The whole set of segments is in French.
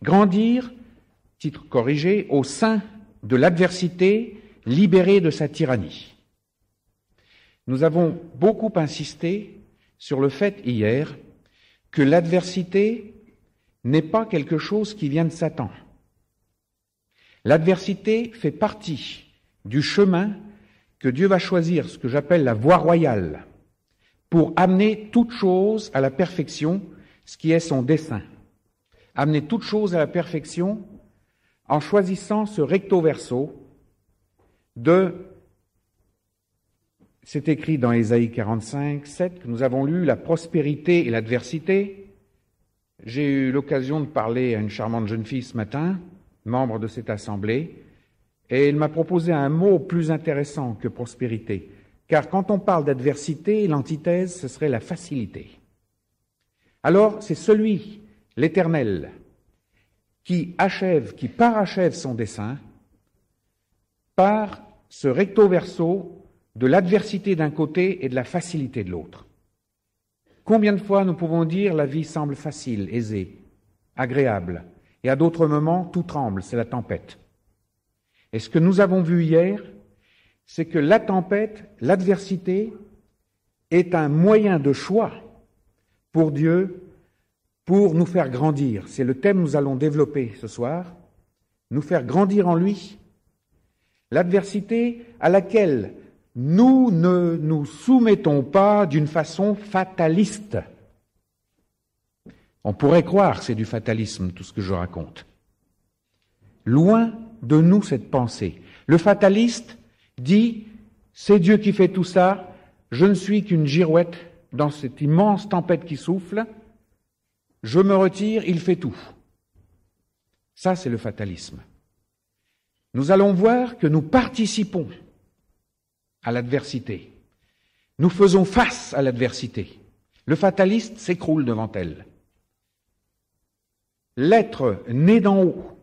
Grandir, titre corrigé, au sein de l'adversité, libéré de sa tyrannie. Nous avons beaucoup insisté sur le fait hier que l'adversité n'est pas quelque chose qui vient de Satan. L'adversité fait partie du chemin que Dieu va choisir, ce que j'appelle la voie royale, pour amener toute chose à la perfection, ce qui est son dessein. Amener toute chose à la perfection en choisissant ce recto verso c'est écrit dans Ésaïe 45, 7, que nous avons lu, la prospérité et l'adversité. J'ai eu l'occasion de parler à une charmante jeune fille ce matin, membre de cette assemblée, et elle m'a proposé un mot plus intéressant que prospérité. Car quand on parle d'adversité, l'antithèse, ce serait la facilité. Alors, c'est celui, l'Éternel, qui parachève son dessein par ce recto verso de l'adversité d'un côté et de la facilité de l'autre. Combien de fois nous pouvons dire la vie semble facile, aisée, agréable, et à d'autres moments tout tremble, c'est la tempête. Et ce que nous avons vu hier, c'est que la tempête, l'adversité, est un moyen de choix pour Dieu, pour nous faire grandir. C'est le thème que nous allons développer ce soir, nous faire grandir en lui. L'adversité à laquelle nous ne nous soumettons pas d'une façon fataliste. On pourrait croire que c'est du fatalisme, tout ce que je raconte. Loin de nous cette pensée. Le fataliste dit, c'est Dieu qui fait tout ça, je ne suis qu'une girouette dans cette immense tempête qui souffle, je me retire, il fait tout. Ça, c'est le fatalisme. Nous allons voir que nous participons à l'adversité. Nous faisons face à l'adversité. Le fataliste s'écroule devant elle. L'être né d'en haut,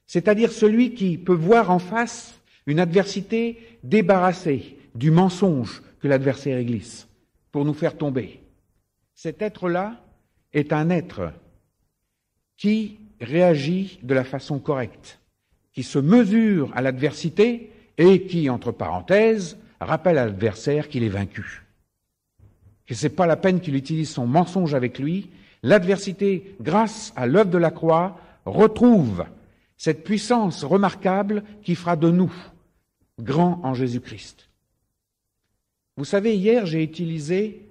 c'est-à-dire celui qui peut voir en face une adversité débarrassée du mensonge que l'adversaire y glisse pour nous faire tomber. Cet être-là est un être qui réagit de la façon correcte, qui se mesure à l'adversité et qui, entre parenthèses, rappelle à l'adversaire qu'il est vaincu. Que c'est pas la peine qu'il utilise son mensonge avec lui. L'adversité, grâce à l'œuvre de la croix, retrouve cette puissance remarquable qui fera de nous grands en Jésus-Christ. Vous savez, hier, j'ai utilisé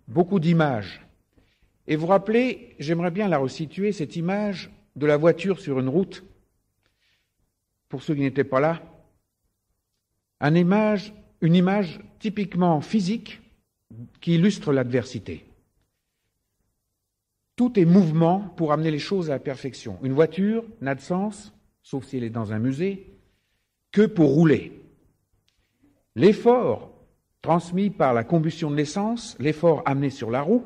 beaucoup d'images. Et vous vous rappelez, j'aimerais bien la resituer, cette image de la voiture sur une route. Pour ceux qui n'étaient pas là, une image typiquement physique qui illustre l'adversité. Tout est mouvement pour amener les choses à la perfection. Une voiture n'a de sens, sauf si elle est dans un musée, que pour rouler. L'effort transmis par la combustion de l'essence, l'effort amené sur la roue,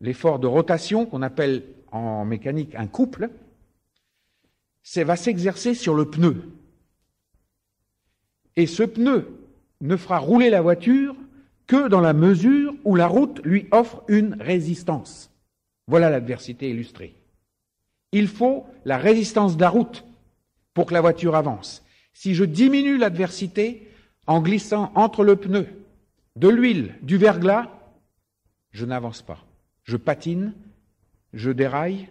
l'effort de rotation qu'on appelle en mécanique un couple, va s'exercer sur le pneu. Et ce pneu ne fera rouler la voiture que dans la mesure où la route lui offre une résistance. Voilà l'adversité illustrée. Il faut la résistance de la route pour que la voiture avance. Si je diminue l'adversité en glissant entre le pneu, de l'huile, du verglas, je n'avance pas. Je patine, je déraille,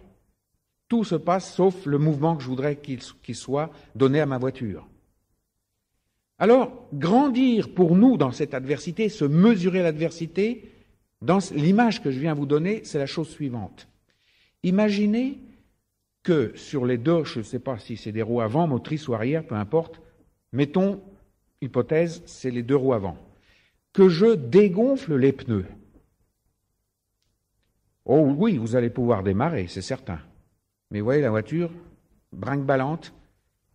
tout se passe sauf le mouvement que je voudrais qu'il soit donné à ma voiture. Alors, grandir pour nous dans cette adversité, se mesurer l'adversité, dans l'image que je viens vous donner, c'est la chose suivante. Imaginez que sur les deux, je ne sais pas si c'est des roues avant, motrices ou arrière, peu importe, mettons, hypothèse, c'est les deux roues avant, que je dégonfle les pneus. Oh oui, vous allez pouvoir démarrer, c'est certain. Mais vous voyez, la voiture, brinque-ballante,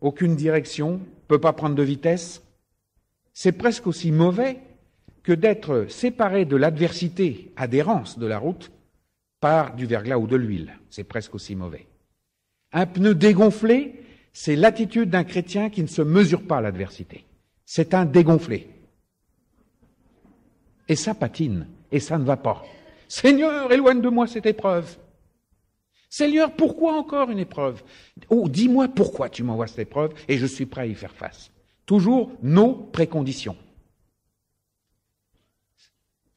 aucune direction, ne peut pas prendre de vitesse. C'est presque aussi mauvais que d'être séparé de l'adversité, adhérence de la route, par du verglas ou de l'huile. C'est presque aussi mauvais. Un pneu dégonflé, c'est l'attitude d'un chrétien qui ne se mesure pas à l'adversité. C'est un dégonflé. Et ça patine, et ça ne va pas. Seigneur, éloigne de moi cette épreuve. Seigneur, pourquoi encore une épreuve? Oh, dis-moi pourquoi tu m'envoies cette épreuve et je suis prêt à y faire face. Toujours nos préconditions.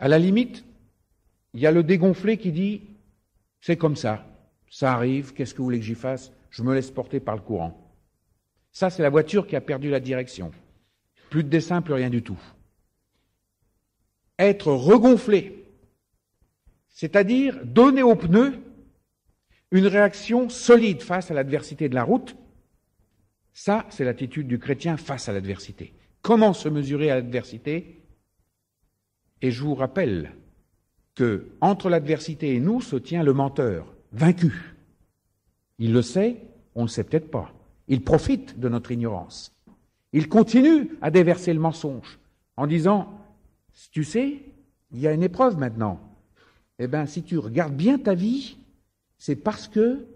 À la limite, il y a le dégonflé qui dit « c'est comme ça, ça arrive, qu'est-ce que vous voulez que j'y fasse? Je me laisse porter par le courant. » Ça, c'est la voiture qui a perdu la direction. Plus de dessin, plus rien du tout. Être regonflé, c'est-à-dire donner aux pneus une réaction solide face à l'adversité de la route, ça, c'est l'attitude du chrétien face à l'adversité. Comment se mesurer à l'adversité? Et je vous rappelle que entre l'adversité et nous se tient le menteur, vaincu. Il le sait, on ne le sait peut-être pas. Il profite de notre ignorance. Il continue à déverser le mensonge en disant « Tu sais, il y a une épreuve maintenant. Eh bien, si tu regardes bien ta vie, c'est parce que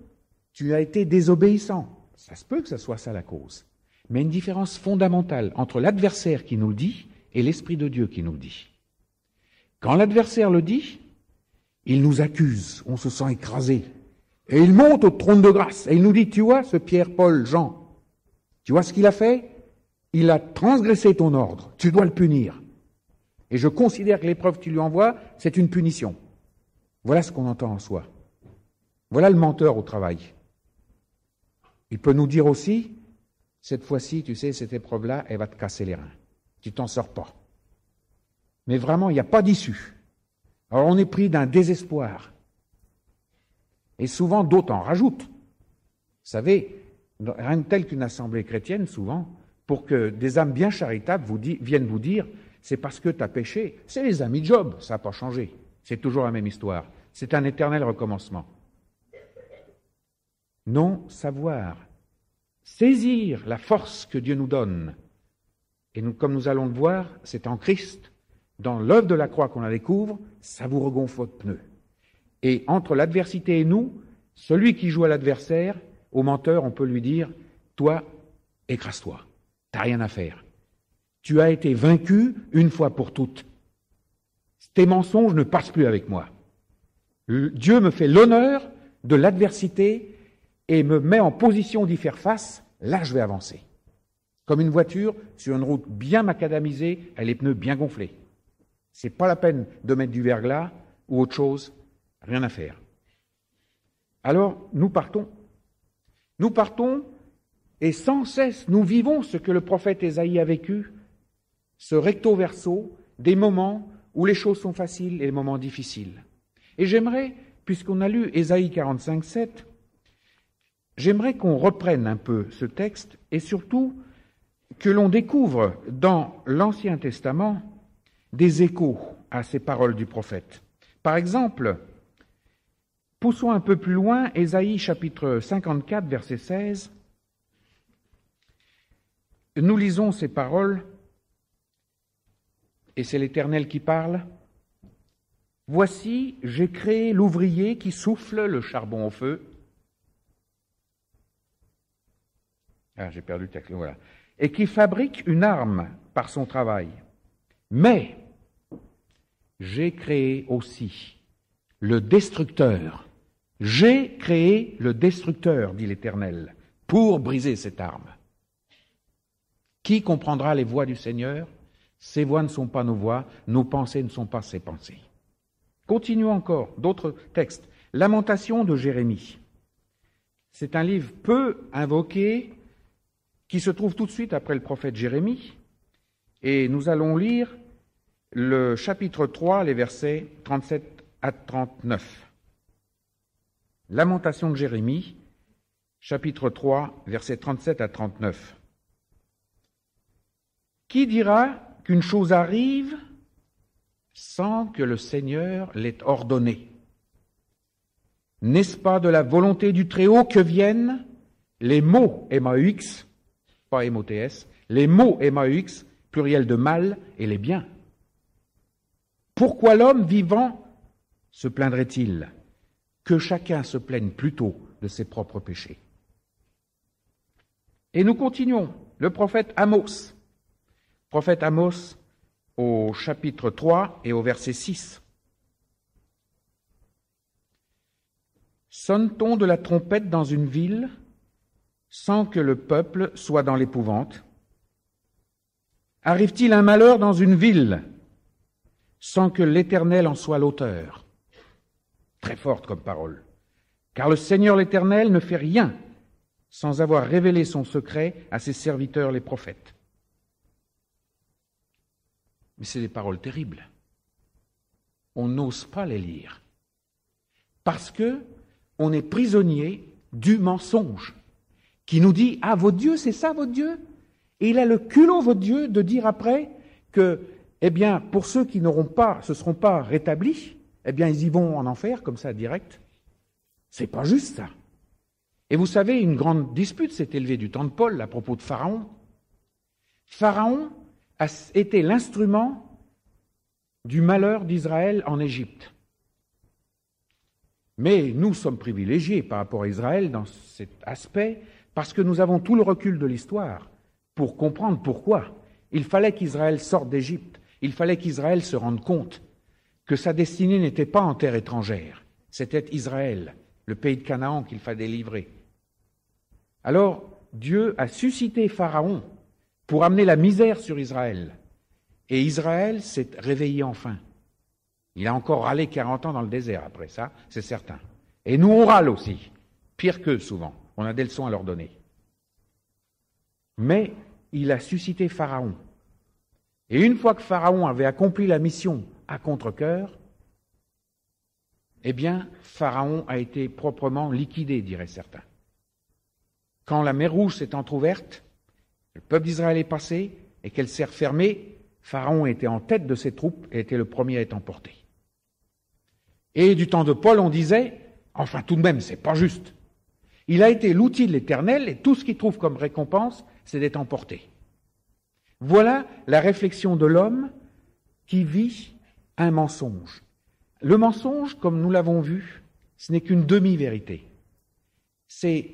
tu as été désobéissant. » Ça se peut que ce soit ça la cause. Mais une différence fondamentale entre l'adversaire qui nous le dit et l'Esprit de Dieu qui nous le dit. Quand l'adversaire le dit, il nous accuse, on se sent écrasé. Et il monte au trône de grâce et il nous dit, tu vois, ce Pierre, Paul, Jean, tu vois ce qu'il a fait? Il a transgressé ton ordre, tu dois le punir. Et je considère que l'épreuve que tu lui envoies, c'est une punition. Voilà ce qu'on entend en soi. Voilà le menteur au travail. Il peut nous dire aussi, cette fois-ci, tu sais, cette épreuve-là, elle va te casser les reins. Tu t'en sors pas. Mais vraiment, il n'y a pas d'issue. Alors on est pris d'un désespoir. Et souvent, d'autres en rajoutent. Vous savez, rien de tel qu'une assemblée chrétienne, souvent, pour que des âmes bien charitables viennent vous dire, c'est parce que tu as péché. C'est les amis de Job, ça n'a pas changé. C'est toujours la même histoire. C'est un éternel recommencement. Non, savoir, saisir la force que Dieu nous donne. Et nous, comme nous allons le voir, c'est en Christ, dans l'œuvre de la croix qu'on la découvre, ça vous regonfle votre pneu. Et entre l'adversité et nous, celui qui joue à l'adversaire, au menteur, on peut lui dire, toi, écrase-toi, t'as rien à faire. Tu as été vaincu une fois pour toutes. Tes mensonges ne passent plus avec moi. Dieu me fait l'honneur de l'adversité et me met en position d'y faire face, là je vais avancer. Comme une voiture sur une route bien macadamisée, elle les pneus bien gonflés. C'est pas la peine de mettre du verglas ou autre chose, rien à faire. Alors, nous partons. Nous partons et sans cesse, nous vivons ce que le prophète Ésaïe a vécu, ce recto verso, des moments où les choses sont faciles et les moments difficiles. Et j'aimerais, puisqu'on a lu Ésaïe 45, 7, j'aimerais qu'on reprenne un peu ce texte et surtout que l'on découvre dans l'Ancien Testament des échos à ces paroles du prophète. Par exemple, poussons un peu plus loin, Ésaïe chapitre 54, verset 16. Nous lisons ces paroles, et c'est l'Éternel qui parle. « Voici, j'ai créé l'ouvrier qui souffle le charbon au feu. » Ah, j'ai perdu le texte, voilà. « Et qui fabrique une arme par son travail. Mais j'ai créé aussi le destructeur. J'ai créé le destructeur, dit l'Éternel, pour briser cette arme. Qui comprendra les voies du Seigneur? Ses voies ne sont pas nos voies, nos pensées ne sont pas ses pensées. » Continuons encore, d'autres textes. Lamentation de Jérémie. C'est un livre peu invoqué qui se trouve tout de suite après le prophète Jérémie. Et nous allons lire le chapitre 3, les versets 37 à 39. Lamentation de Jérémie, chapitre 3, versets 37 à 39. Qui dira qu'une chose arrive sans que le Seigneur l'ait ordonné? N'est-ce pas de la volonté du Très-Haut que viennent les mots M-A-U-X, pas M-O-T-S, les mots M-A-U-X, pluriel de mal, et les biens? Pourquoi l'homme vivant se plaindrait-il? Que chacun se plaigne plutôt de ses propres péchés. Et nous continuons. Le prophète Amos. Prophète Amos au chapitre 3 et au verset 6. Sonne-t-on de la trompette dans une ville sans que le peuple soit dans l'épouvante? Arrive-t-il un malheur dans une ville sans que l'Éternel en soit l'auteur? Très forte comme parole. Car le Seigneur l'Éternel ne fait rien sans avoir révélé son secret à ses serviteurs les prophètes. Mais c'est des paroles terribles. On n'ose pas les lire. Parce que on est prisonnier du mensonge qui nous dit « Ah, votre Dieu, c'est ça votre Dieu ?» Et il a le culot, votre Dieu, de dire après que, eh bien, pour ceux qui se seront pas rétablis, eh bien, ils y vont en enfer, comme ça, direct. C'est pas juste, ça. Et vous savez, une grande dispute s'est élevée du temps de Paul à propos de Pharaon. Pharaon a été l'instrument du malheur d'Israël en Égypte. Mais nous sommes privilégiés par rapport à Israël dans cet aspect parce que nous avons tout le recul de l'histoire pour comprendre pourquoi. Il fallait qu'Israël sorte d'Égypte. Il fallait qu'Israël se rende compte que sa destinée n'était pas en terre étrangère. C'était Israël, le pays de Canaan qu'il fallait livrer. Alors, Dieu a suscité Pharaon pour amener la misère sur Israël. Et Israël s'est réveillé enfin. Il a encore râlé 40 ans dans le désert après ça, c'est certain. Et nous, on râle aussi. Pire qu'eux, souvent. On a des leçons à leur donner. Mais il a suscité Pharaon. Et une fois que Pharaon avait accompli la mission à contre-cœur, eh bien, Pharaon a été proprement liquidé, diraient certains. Quand la mer Rouge s'est entr'ouverte, le peuple d'Israël est passé et qu'elle s'est refermée, Pharaon était en tête de ses troupes et était le premier à être emporté. Et du temps de Paul, on disait, enfin tout de même, c'est pas juste. Il a été l'outil de l'Éternel et tout ce qu'il trouve comme récompense, c'est d'être emporté. Voilà la réflexion de l'homme qui vit un mensonge. Le mensonge, comme nous l'avons vu, ce n'est qu'une demi-vérité. C'est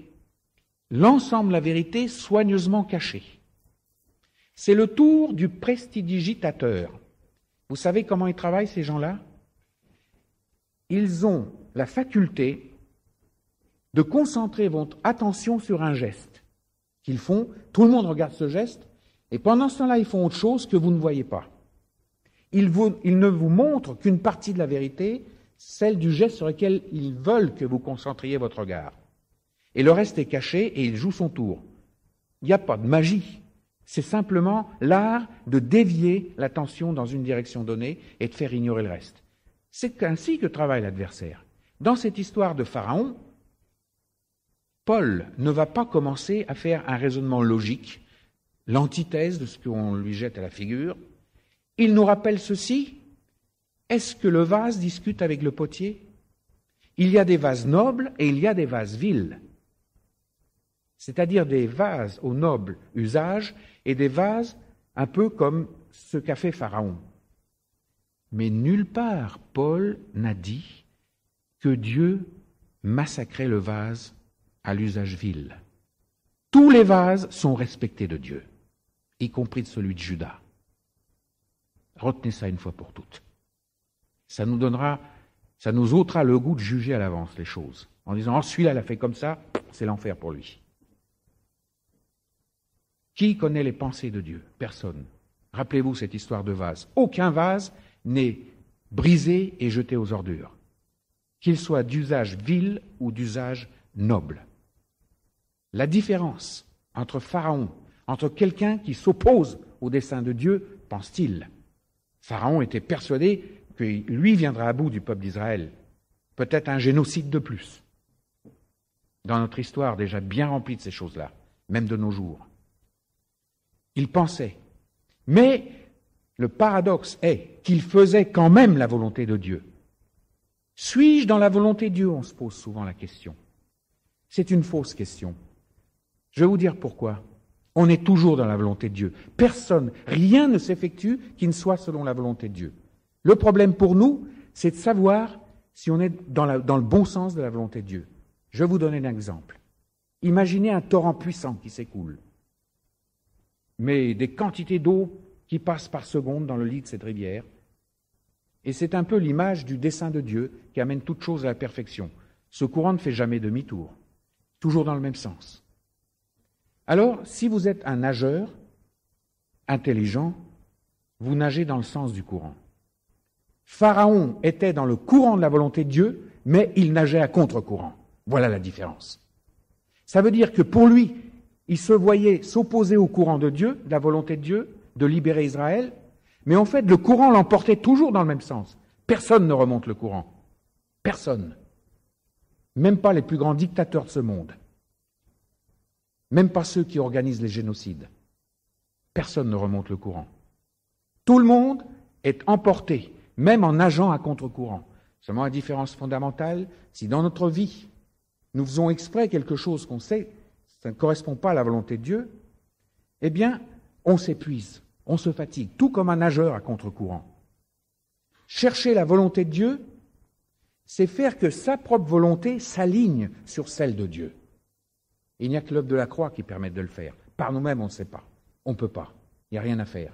l'ensemble de la vérité soigneusement cachée. C'est le tour du prestidigitateur. Vous savez comment ils travaillent, ces gens-là? Ils ont la faculté de concentrer votre attention sur un geste qu'ils font. Tout le monde regarde ce geste, et pendant ce temps-là, ils font autre chose que vous ne voyez pas. Ils ne vous montrent qu'une partie de la vérité, celle du geste sur lequel ils veulent que vous concentriez votre regard. Et le reste est caché, et il joue son tour. Il n'y a pas de magie. C'est simplement l'art de dévier l'attention dans une direction donnée et de faire ignorer le reste. C'est ainsi que travaille l'adversaire. Dans cette histoire de Pharaon, Paul ne va pas commencer à faire un raisonnement logique, l'antithèse de ce qu'on lui jette à la figure. Il nous rappelle ceci: est-ce que le vase discute avec le potier? Il y a des vases nobles et il y a des vases vils, c'est-à-dire des vases au noble usage et des vases un peu comme ce qu'a fait Pharaon. Mais nulle part Paul n'a dit que Dieu massacrait le vase à l'usage vil. Tous les vases sont respectés de Dieu, y compris de celui de Judas. Retenez ça une fois pour toutes. Ça nous ôtera le goût de juger à l'avance les choses, en disant « Oh, celui-là l'a fait comme ça, c'est l'enfer pour lui ». Qui connaît les pensées de Dieu? Personne. Rappelez-vous cette histoire de vase. Aucun vase n'est brisé et jeté aux ordures, qu'il soit d'usage vil ou d'usage noble. La différence entre Pharaon, entre quelqu'un qui s'oppose au dessein de Dieu, pense-t-il. Pharaon était persuadé que lui viendra à bout du peuple d'Israël. Peut-être un génocide de plus. Dans notre histoire déjà bien remplie de ces choses-là, même de nos jours. Il pensait. Mais le paradoxe est qu'il faisait quand même la volonté de Dieu. Suis-je dans la volonté de Dieu? On se pose souvent la question. C'est une fausse question. Je vais vous dire pourquoi. On est toujours dans la volonté de Dieu. Personne, rien ne s'effectue qui ne soit selon la volonté de Dieu. Le problème pour nous, c'est de savoir si on est dans le bon sens de la volonté de Dieu. Je vais vous donner un exemple. Imaginez un torrent puissant qui s'écoule, mais des quantités d'eau qui passent par seconde dans le lit de cette rivière. Et c'est un peu l'image du dessein de Dieu qui amène toute chose à la perfection. Ce courant ne fait jamais demi-tour, toujours dans le même sens. Alors, si vous êtes un nageur intelligent, vous nagez dans le sens du courant. Pharaon était dans le courant de la volonté de Dieu, mais il nageait à contre-courant. Voilà la différence. Ça veut dire que pour lui, il se voyait s'opposer au courant de Dieu, de la volonté de Dieu, de libérer Israël, mais en fait, le courant l'emportait toujours dans le même sens. Personne ne remonte le courant. Personne. Même pas les plus grands dictateurs de ce monde. Même pas ceux qui organisent les génocides. Personne ne remonte le courant. Tout le monde est emporté, même en nageant à contre-courant. Seulement la différence fondamentale, si dans notre vie, nous faisons exprès quelque chose qu'on sait, ça ne correspond pas à la volonté de Dieu, eh bien, on s'épuise, on se fatigue, tout comme un nageur à contre-courant. Chercher la volonté de Dieu, c'est faire que sa propre volonté s'aligne sur celle de Dieu. Il n'y a que l'œuvre de la croix qui permet de le faire. Par nous-mêmes, on ne sait pas. On ne peut pas. Il n'y a rien à faire.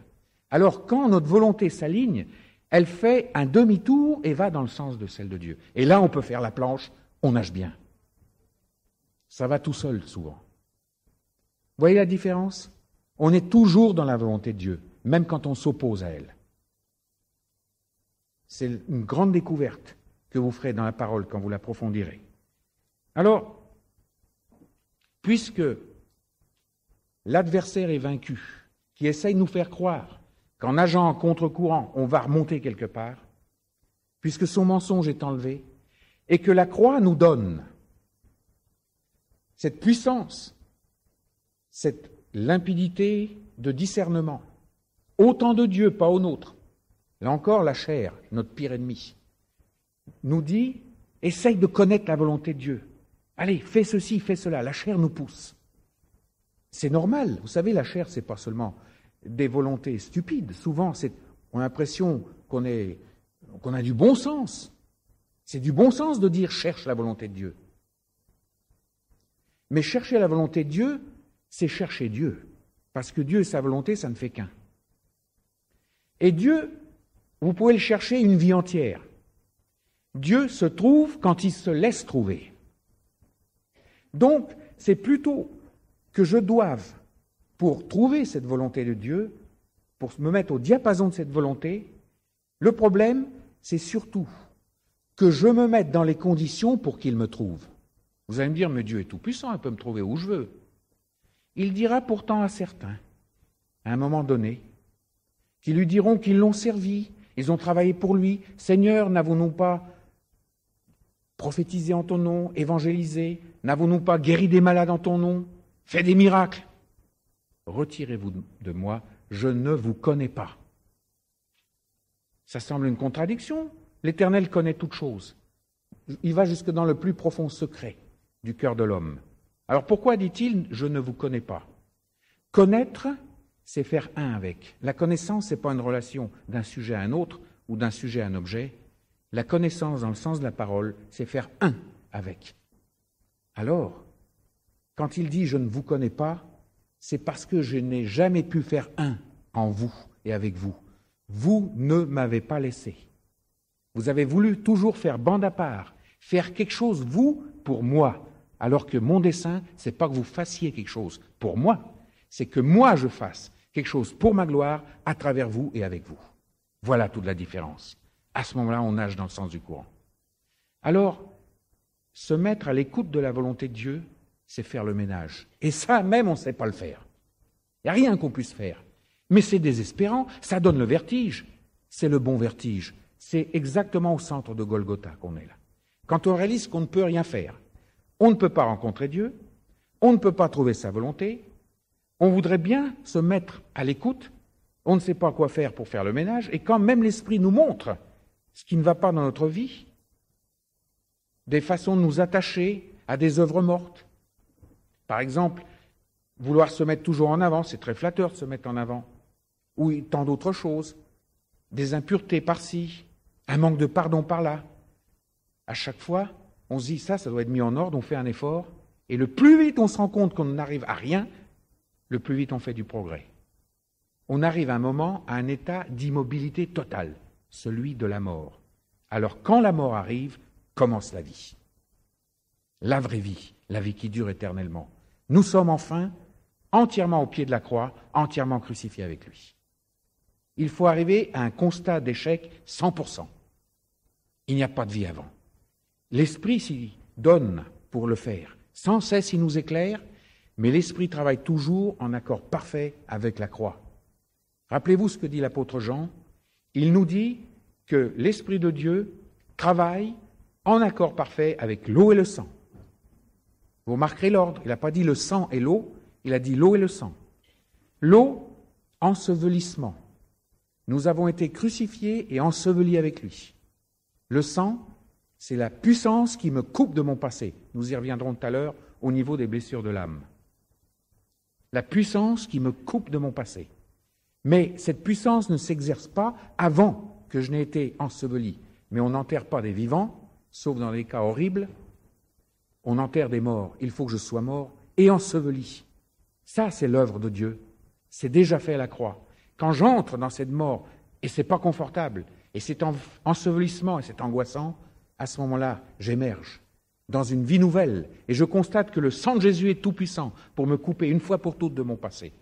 Alors, quand notre volonté s'aligne, elle fait un demi-tour et va dans le sens de celle de Dieu. Et là, on peut faire la planche, on nage bien. Ça va tout seul, souvent. Vous voyez la différence? On est toujours dans la volonté de Dieu, même quand on s'oppose à elle. C'est une grande découverte que vous ferez dans la parole quand vous l'approfondirez. Alors, puisque l'adversaire est vaincu, qui essaye de nous faire croire qu'en nageant en contre-courant, on va remonter quelque part, puisque son mensonge est enlevé, et que la croix nous donne cette puissance, cette limpidité de discernement, autant de Dieu, pas au nôtre. Là encore, la chair, notre pire ennemi, nous dit, essaye de connaître la volonté de Dieu. Allez, fais ceci, fais cela. La chair nous pousse. C'est normal. Vous savez, la chair, c'est pas seulement des volontés stupides. Souvent, on a l'impression qu'on a du bon sens. C'est du bon sens de dire cherche la volonté de Dieu. Mais chercher la volonté de Dieu, c'est chercher Dieu. Parce que Dieu et sa volonté, ça ne fait qu'un. Et Dieu, vous pouvez le chercher une vie entière. Dieu se trouve quand il se laisse trouver. Donc, c'est plutôt que je doive, pour trouver cette volonté de Dieu, pour me mettre au diapason de cette volonté, le problème, c'est surtout que je me mette dans les conditions pour qu'il me trouve. Vous allez me dire, mais Dieu est tout-puissant, il peut me trouver où je veux. Il dira pourtant à certains, à un moment donné, qui lui diront qu'ils l'ont servi, ils ont travaillé pour lui. Seigneur, n'avons-nous pas prophétisé en ton nom, évangélisé? N'avons-nous pas guéri des malades en ton nom, fait des miracles? Retirez-vous de moi, je ne vous connais pas. Ça semble une contradiction. L'Éternel connaît toutes choses. Il va jusque dans le plus profond secret du cœur de l'homme. Alors pourquoi dit-il « je ne vous connais pas » ? Connaître, c'est faire un avec. La connaissance, ce n'est pas une relation d'un sujet à un autre ou d'un sujet à un objet. La connaissance, dans le sens de la parole, c'est faire un avec. Alors, quand il dit « je ne vous connais pas », c'est parce que je n'ai jamais pu faire un en vous et avec vous. Vous ne m'avez pas laissé. Vous avez voulu toujours faire bande à part, faire quelque chose, vous, pour moi, alors que mon dessein, ce n'est pas que vous fassiez quelque chose pour moi, c'est que moi je fasse quelque chose pour ma gloire à travers vous et avec vous. Voilà toute la différence. À ce moment-là, on nage dans le sens du courant. Alors, se mettre à l'écoute de la volonté de Dieu, c'est faire le ménage. Et ça, même, on ne sait pas le faire. Il n'y a rien qu'on puisse faire. Mais c'est désespérant, ça donne le vertige. C'est le bon vertige. C'est exactement au centre de Golgotha qu'on est là. Quand on réalise qu'on ne peut rien faire, on ne peut pas rencontrer Dieu, on ne peut pas trouver sa volonté, on voudrait bien se mettre à l'écoute, on ne sait pas quoi faire pour faire le ménage, et quand même l'Esprit nous montre ce qui ne va pas dans notre vie, des façons de nous attacher à des œuvres mortes. Par exemple, vouloir se mettre toujours en avant, c'est très flatteur de se mettre en avant, ou tant d'autres choses, des impuretés par-ci, un manque de pardon par-là. À chaque fois, on se dit ça doit être mis en ordre, on fait un effort, et le plus vite on se rend compte qu'on n'arrive à rien, le plus vite on fait du progrès. On arrive à un moment à un état d'immobilité totale, celui de la mort. Alors quand la mort arrive, commence la vie. la vraie vie, la vie qui dure éternellement. Nous sommes enfin entièrement au pied de la croix, entièrement crucifiés avec lui. Il faut arriver à un constat d'échec 100%. Il n'y a pas de vie avant. L'Esprit s'y donne pour le faire. Sans cesse, il nous éclaire, mais l'Esprit travaille toujours en accord parfait avec la croix. Rappelez-vous ce que dit l'apôtre Jean. Il nous dit que l'Esprit de Dieu travaille en accord parfait avec l'eau et le sang. Vous remarquerez l'ordre. Il n'a pas dit le sang et l'eau, il a dit l'eau et le sang. L'eau, ensevelissement. Nous avons été crucifiés et ensevelis avec lui. Le sang, c'est la puissance qui me coupe de mon passé. Nous y reviendrons tout à l'heure au niveau des blessures de l'âme. La puissance qui me coupe de mon passé. Mais cette puissance ne s'exerce pas avant que je n'ai été enseveli. Mais on n'enterre pas des vivants, sauf dans des cas horribles. On enterre des morts. Il faut que je sois mort et enseveli. Ça, c'est l'œuvre de Dieu. C'est déjà fait à la croix. Quand j'entre dans cette mort, et c'est pas confortable, et cet ensevelissement, et c'est angoissant, à ce moment-là, j'émerge dans une vie nouvelle, et je constate que le sang de Jésus est tout-puissant pour me couper une fois pour toutes de mon passé.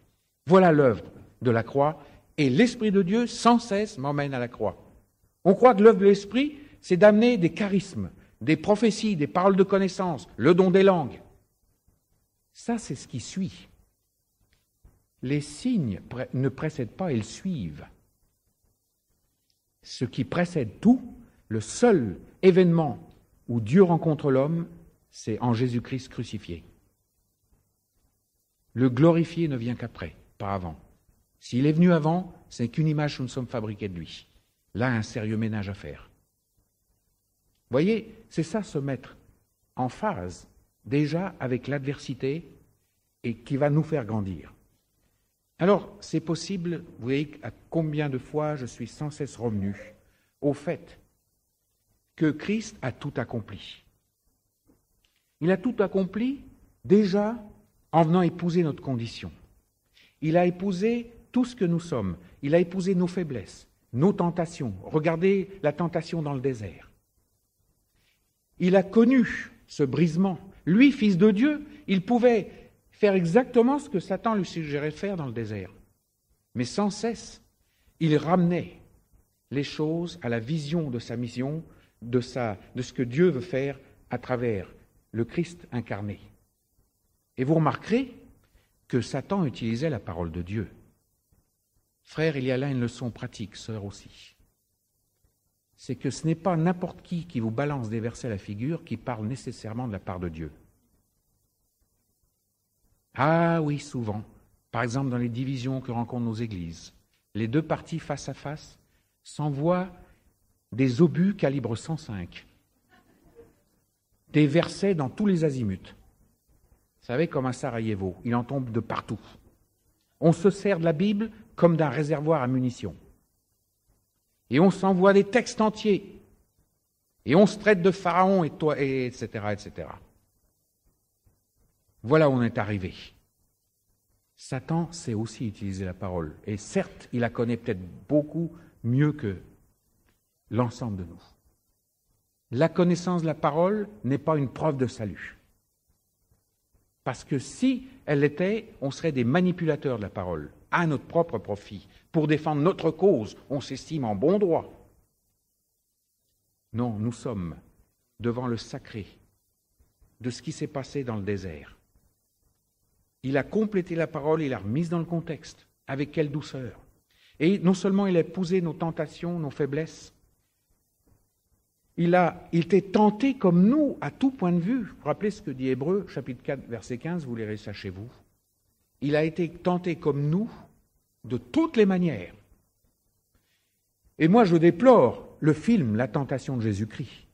Voilà l'œuvre de la croix, et l'Esprit de Dieu, sans cesse, m'emmène à la croix. On croit que l'œuvre de l'Esprit, c'est d'amener des charismes, des prophéties, des paroles de connaissance, le don des langues. Ça, c'est ce qui suit. Les signes ne précèdent pas, ils suivent. Ce qui précède tout, le seul événement où Dieu rencontre l'homme, c'est en Jésus-Christ crucifié. Le glorifié ne vient qu'après, pas avant. S'il est venu avant, c'est qu'une image que nous sommes fabriqués de lui. Là, un sérieux ménage à faire. Vous voyez, c'est ça, se mettre en phase, déjà avec l'adversité, et qui va nous faire grandir. Alors, c'est possible, vous voyez à combien de fois je suis sans cesse revenu au fait que Christ a tout accompli. Il a tout accompli déjà en venant épouser notre condition. Il a épousé tout ce que nous sommes. Il a épousé nos faiblesses, nos tentations. Regardez la tentation dans le désert. Il a connu ce brisement. Lui, fils de Dieu, il pouvait faire exactement ce que Satan lui suggérait de faire dans le désert. Mais sans cesse, il ramenait les choses à la vision de sa mission, de ce que Dieu veut faire à travers le Christ incarné. Et vous remarquerez que Satan utilisait la parole de Dieu. Frère, il y a là une leçon pratique, sœur aussi. C'est que ce n'est pas n'importe qui vous balance des versets à la figure qui parle nécessairement de la part de Dieu. Ah oui, souvent. Par exemple, dans les divisions que rencontrent nos églises, les deux parties face à face s'envoient des obus calibre 105, des versets dans tous les azimuts. Vous savez, comme à Sarajevo, il en tombe de partout. On se sert de la Bible comme d'un réservoir à munitions. Et on s'envoie des textes entiers. Et on se traite de pharaon, etc., etc. Voilà où on est arrivé. Satan sait aussi utiliser la parole. Et certes, il la connaît peut-être beaucoup mieux que l'ensemble de nous. La connaissance de la parole n'est pas une preuve de salut. Parce que si elle l'était, on serait des manipulateurs de la parole, à notre propre profit. Pour défendre notre cause, on s'estime en bon droit. Non, nous sommes devant le sacré de ce qui s'est passé dans le désert. Il a complété la parole, il l'a remise dans le contexte. Avec quelle douceur. Et non seulement il a épousé nos tentations, nos faiblesses, il était tenté comme nous à tout point de vue. Vous vous rappelez ce que dit Hébreux, chapitre 4, verset 15, vous lirez ça chez vous. Il a été tenté comme nous de toutes les manières. Et moi je déplore le film La tentation de Jésus-Christ.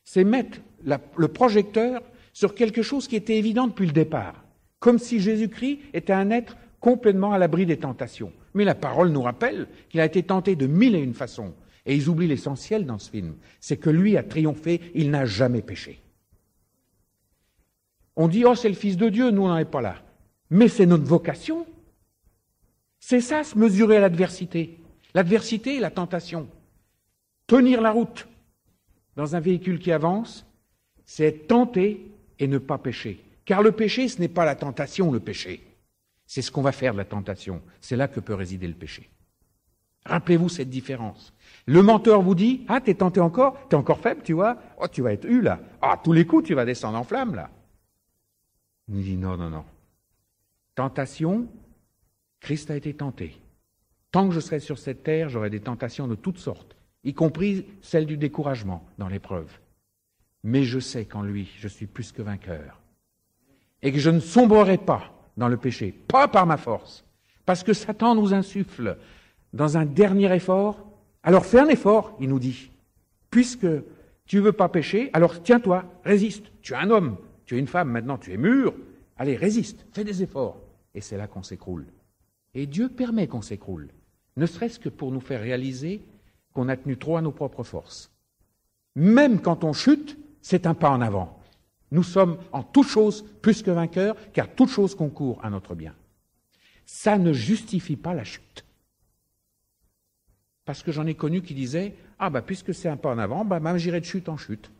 C'est mettre le projecteur sur quelque chose qui était évident depuis le départ. Comme si Jésus-Christ était un être complètement à l'abri des tentations. Mais la parole nous rappelle qu'il a été tenté de 1001 façons. Et ils oublient l'essentiel dans ce film, c'est que lui a triomphé, il n'a jamais péché. On dit, oh c'est le Fils de Dieu, nous on n'en est pas là. Mais c'est notre vocation. C'est ça, se mesurer à l'adversité. L'adversité et la tentation. Tenir la route dans un véhicule qui avance, c'est être tenté et ne pas pécher. Car le péché, ce n'est pas la tentation, le péché. C'est ce qu'on va faire de la tentation. C'est là que peut résider le péché. Rappelez-vous cette différence. Le menteur vous dit, ah, t'es tenté encore, t'es encore faible, tu vois, oh, tu vas être eu là, ah, tous les coups, tu vas descendre en flamme là. Il dit, non, non, non. Tentation, Christ a été tenté. Tant que je serai sur cette terre, j'aurai des tentations de toutes sortes, y compris celle du découragement dans l'épreuve. Mais je sais qu'en lui, je suis plus que vainqueur. Et que je ne sombrerai pas dans le péché, pas par ma force, parce que Satan nous insuffle dans un dernier effort. Alors fais un effort, il nous dit. Puisque tu ne veux pas pécher, alors tiens-toi, résiste. Tu es un homme, tu es une femme, maintenant tu es mûr. Allez, résiste, fais des efforts. Et c'est là qu'on s'écroule. Et Dieu permet qu'on s'écroule, ne serait-ce que pour nous faire réaliser qu'on a tenu trop à nos propres forces. Même quand on chute, c'est un pas en avant. Nous sommes en toute chose plus que vainqueurs, car toute chose concourt à notre bien. Ça ne justifie pas la chute. Parce que j'en ai connu qui disaient « Ah, bah, puisque c'est un pas en avant, bah, j'irai de chute en chute. »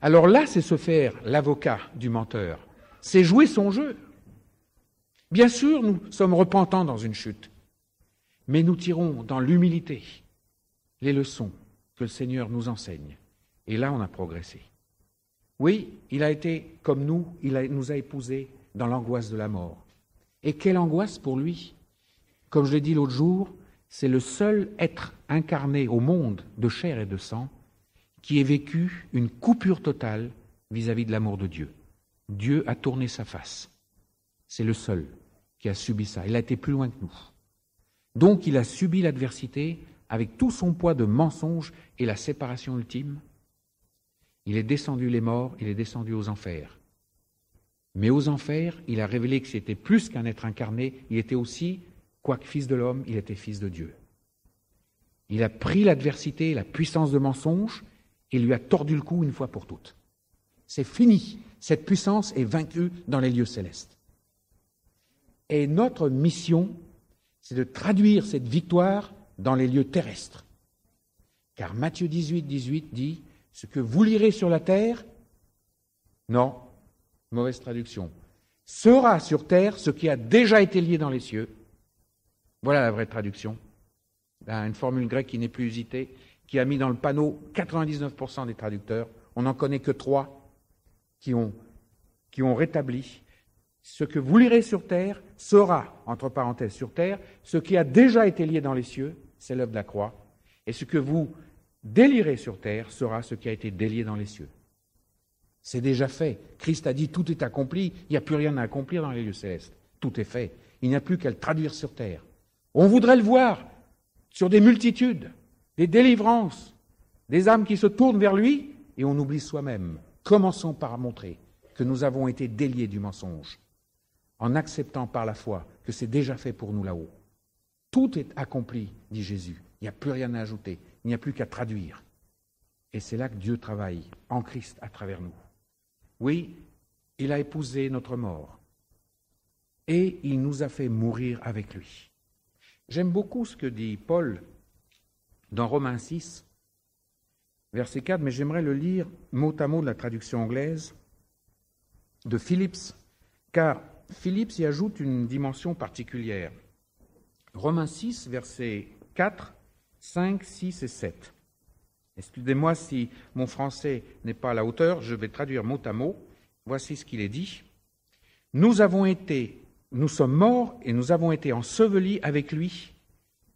Alors là, c'est se faire l'avocat du menteur. C'est jouer son jeu. Bien sûr, nous sommes repentants dans une chute, mais nous tirons dans l'humilité les leçons que le Seigneur nous enseigne. Et là, on a progressé. Oui, il a été comme nous, nous a épousés dans l'angoisse de la mort. Et quelle angoisse pour lui! Comme je l'ai dit l'autre jour, c'est le seul être incarné au monde de chair et de sang qui ait vécu une coupure totale vis-à-vis de l'amour de Dieu. Dieu a tourné sa face. C'est le seul qui a subi ça. Il a été plus loin que nous. Donc il a subi l'adversité avec tout son poids de mensonge et la séparation ultime. Il est descendu les morts, il est descendu aux enfers. Mais aux enfers, il a révélé que c'était plus qu'un être incarné, il était aussi, quoique fils de l'homme, il était fils de Dieu. Il a pris l'adversité, la puissance de mensonge, et lui a tordu le cou une fois pour toutes. C'est fini. Cette puissance est vaincue dans les lieux célestes. Et notre mission, c'est de traduire cette victoire dans les lieux terrestres. Car Matthieu 18, 18 dit « Ce que vous lirez sur la terre, non, mauvaise traduction, sera sur terre ce qui a déjà été lié dans les cieux. » Voilà la vraie traduction. Une formule grecque qui n'est plus usitée, qui a mis dans le panneau 99% des traducteurs. On n'en connaît que 3 qui ont rétabli. Ce que vous lirez sur terre sera, entre parenthèses, sur terre, ce qui a déjà été lié dans les cieux, c'est l'œuvre de la croix, et ce que vous délirez sur terre sera ce qui a été délié dans les cieux. C'est déjà fait. Christ a dit tout est accompli, il n'y a plus rien à accomplir dans les lieux célestes. Tout est fait. Il n'y a plus qu'à le traduire sur terre. On voudrait le voir sur des multitudes, des délivrances, des âmes qui se tournent vers lui, et on oublie soi-même. Commençons par montrer que nous avons été déliés du mensonge, en acceptant par la foi que c'est déjà fait pour nous là-haut. Tout est accompli, dit Jésus. Il n'y a plus rien à ajouter. Il n'y a plus qu'à traduire. Et c'est là que Dieu travaille, en Christ, à travers nous. Oui, il a épousé notre mort. Et il nous a fait mourir avec lui. J'aime beaucoup ce que dit Paul dans Romains 6, verset 4, mais j'aimerais le lire mot à mot de la traduction anglaise de Phillips, car Phillips y ajoute une dimension particulière. Romains 6, versets 4, 5, 6 et 7. Excusez-moi si mon français n'est pas à la hauteur, je vais traduire mot à mot. Voici ce qu'il est dit. Nous sommes morts et nous avons été ensevelis avec lui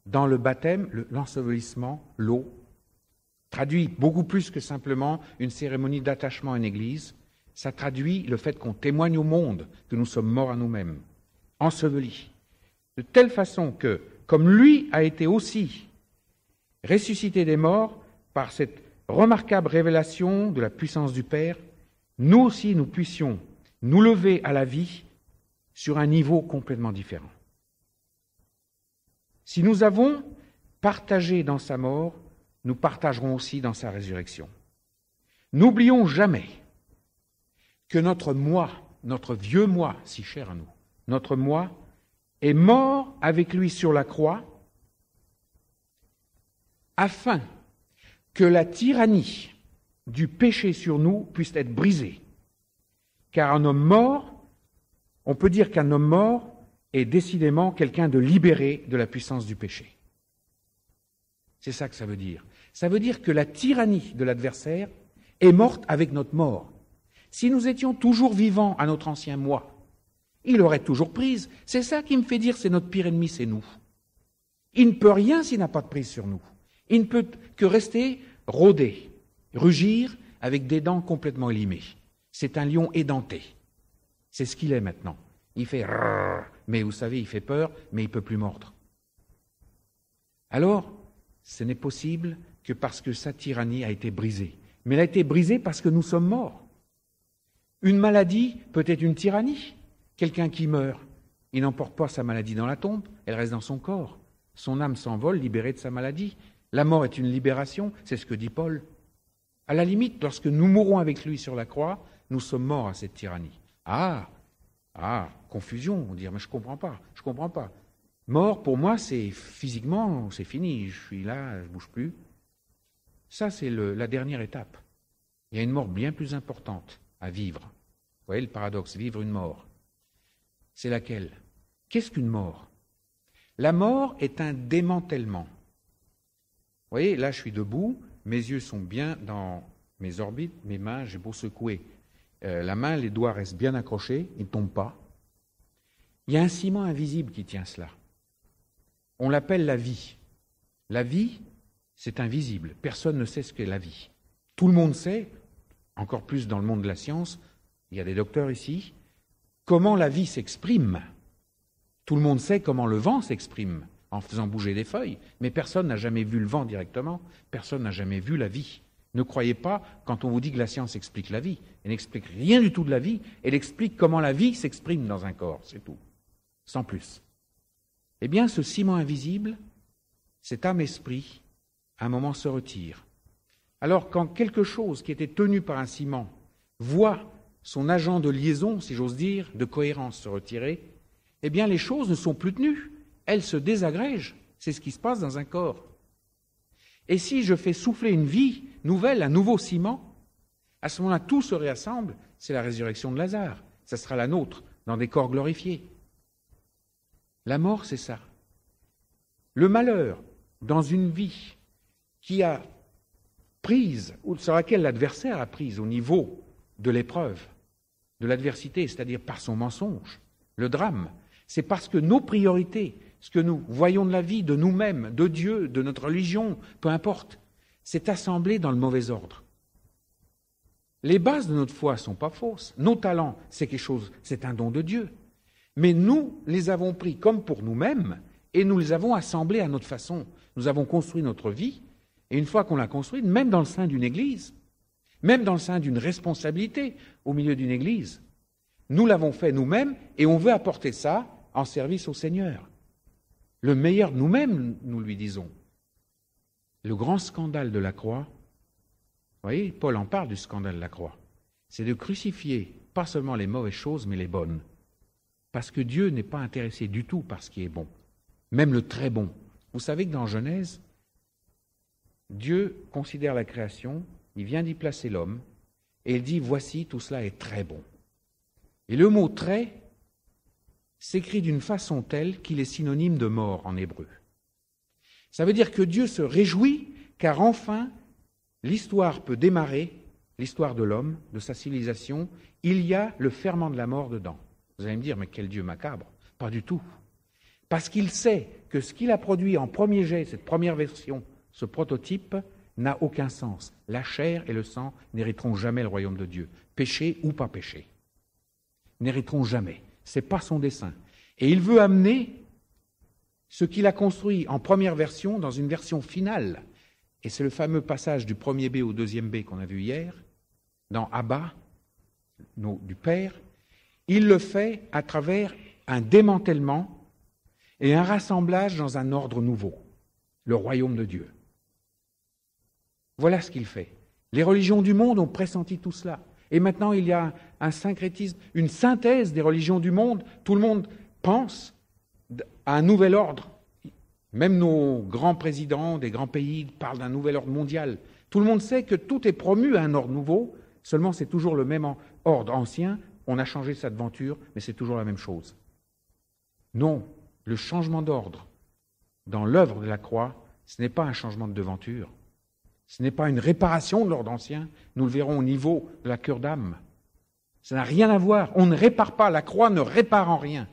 dans le baptême, l'ensevelissement, l'eau, traduit beaucoup plus que simplement une cérémonie d'attachement à une église. Ça traduit le fait qu'on témoigne au monde que nous sommes morts à nous-mêmes, ensevelis, de telle façon que, comme lui a été aussi ressuscité des morts par cette remarquable révélation de la puissance du Père, nous aussi nous puissions nous lever à la vie sur un niveau complètement différent. Si nous avons partagé dans sa mort, nous partagerons aussi dans sa résurrection. N'oublions jamais que notre moi, notre vieux moi, si cher à nous, notre moi est mort avec lui sur la croix afin que la tyrannie du péché sur nous puisse être brisée. Car un homme mort, on peut dire qu'un homme mort est décidément quelqu'un de libéré de la puissance du péché. C'est ça que ça veut dire. Ça veut dire que la tyrannie de l'adversaire est morte avec notre mort. Si nous étions toujours vivants à notre ancien moi, il aurait toujours prise. C'est ça qui me fait dire c'est notre pire ennemi, c'est nous. Il ne peut rien s'il n'a pas de prise sur nous. Il ne peut que rester rôder, rugir avec des dents complètement élimées. C'est un lion édenté. C'est ce qu'il est maintenant. Il fait rrrr, mais vous savez, il fait peur, mais il ne peut plus mordre. Alors, ce n'est possible que parce que sa tyrannie a été brisée. Mais elle a été brisée parce que nous sommes morts. Une maladie peut être une tyrannie. Quelqu'un qui meurt, il n'emporte pas sa maladie dans la tombe, elle reste dans son corps. Son âme s'envole, libérée de sa maladie. La mort est une libération, c'est ce que dit Paul. À la limite, lorsque nous mourrons avec lui sur la croix, nous sommes morts à cette tyrannie. Confusion, on dit, mais je comprends pas. Mort, pour moi, c'est physiquement, c'est fini, je suis là, je bouge plus. Ça, c'est la dernière étape. Il y a une mort bien plus importante à vivre. Vous voyez le paradoxe, vivre une mort. C'est laquelle? Qu'est-ce qu'une mort? La mort est un démantèlement. Vous voyez, là, je suis debout, mes yeux sont bien dans mes orbites, mes mains, j'ai beau secouer. La main, les doigts restent bien accrochés, ils ne tombent pas. Il y a un ciment invisible qui tient cela. On l'appelle la vie. La vie, c'est invisible. Personne ne sait ce qu'est la vie. Tout le monde sait, encore plus dans le monde de la science, il y a des docteurs ici, comment la vie s'exprime. Tout le monde sait comment le vent s'exprime, en faisant bouger des feuilles, mais personne n'a jamais vu le vent directement, personne n'a jamais vu la vie. Ne croyez pas, quand on vous dit que la science explique la vie, elle n'explique rien du tout de la vie, elle explique comment la vie s'exprime dans un corps, c'est tout, sans plus. Eh bien, ce ciment invisible, cet âme-esprit, à un moment se retire. Alors, quand quelque chose qui était tenu par un ciment voit son agent de liaison, si j'ose dire, de cohérence se retirer, eh bien, les choses ne sont plus tenues, elles se désagrègent. C'est ce qui se passe dans un corps. Et si je fais souffler une vie nouvelle, un nouveau ciment, à ce moment-là, tout se réassemble, c'est la résurrection de Lazare. Ça sera la nôtre, dans des corps glorifiés. La mort, c'est ça. Le malheur, dans une vie qui a prise, ou sur laquelle l'adversaire a prise au niveau de l'épreuve, de l'adversité, c'est-à-dire par son mensonge, le drame, c'est parce que nos priorités, ce que nous voyons de la vie, de nous-mêmes, de Dieu, de notre religion, peu importe, c'est assemblé dans le mauvais ordre. Les bases de notre foi ne sont pas fausses. Nos talents, c'est quelque chose, c'est un don de Dieu. Mais nous les avons pris comme pour nous-mêmes et nous les avons assemblés à notre façon. Nous avons construit notre vie et une fois qu'on l'a construite, même dans le sein d'une église, même dans le sein d'une responsabilité au milieu d'une église, nous l'avons fait nous-mêmes et on veut apporter ça en service au Seigneur. Le meilleur de nous-mêmes, nous lui disons. Le grand scandale de la croix, vous voyez, Paul en parle du scandale de la croix, c'est de crucifier pas seulement les mauvaises choses, mais les bonnes. Parce que Dieu n'est pas intéressé du tout par ce qui est bon, même le très bon. Vous savez que dans Genèse, Dieu considère la création, il vient d'y placer l'homme, et il dit, voici, tout cela est très bon. Et le mot « très » s'écrit d'une façon telle qu'il est synonyme de mort en hébreu. Ça veut dire que Dieu se réjouit, car enfin, l'histoire peut démarrer, l'histoire de l'homme, de sa civilisation, il y a le ferment de la mort dedans. Vous allez me dire, mais quel Dieu macabre. Pas du tout. Parce qu'il sait que ce qu'il a produit en premier jet, cette première version, ce prototype, n'a aucun sens. La chair et le sang n'hériteront jamais le royaume de Dieu. Péché ou pas péché. N'hériteront jamais. Ce n'est pas son dessein. Et il veut amener ce qu'il a construit en première version dans une version finale. Et c'est le fameux passage du premier B au deuxième B qu'on a vu hier, dans Abba, du Père. Il le fait à travers un démantèlement et un rassemblage dans un ordre nouveau, le royaume de Dieu. Voilà ce qu'il fait. Les religions du monde ont pressenti tout cela. Et maintenant, il y a un syncrétisme, une synthèse des religions du monde. Tout le monde pense à un nouvel ordre. Même nos grands présidents des grands pays parlent d'un nouvel ordre mondial. Tout le monde sait que tout est promu à un ordre nouveau, seulement c'est toujours le même ordre ancien. On a changé sa devanture, mais c'est toujours la même chose. Non, le changement d'ordre dans l'œuvre de la croix, ce n'est pas un changement de devanture. Ce n'est pas une réparation de l'ordre ancien. Nous le verrons au niveau de la cure d'âme. Ça n'a rien à voir. On ne répare pas. La croix ne répare en rien.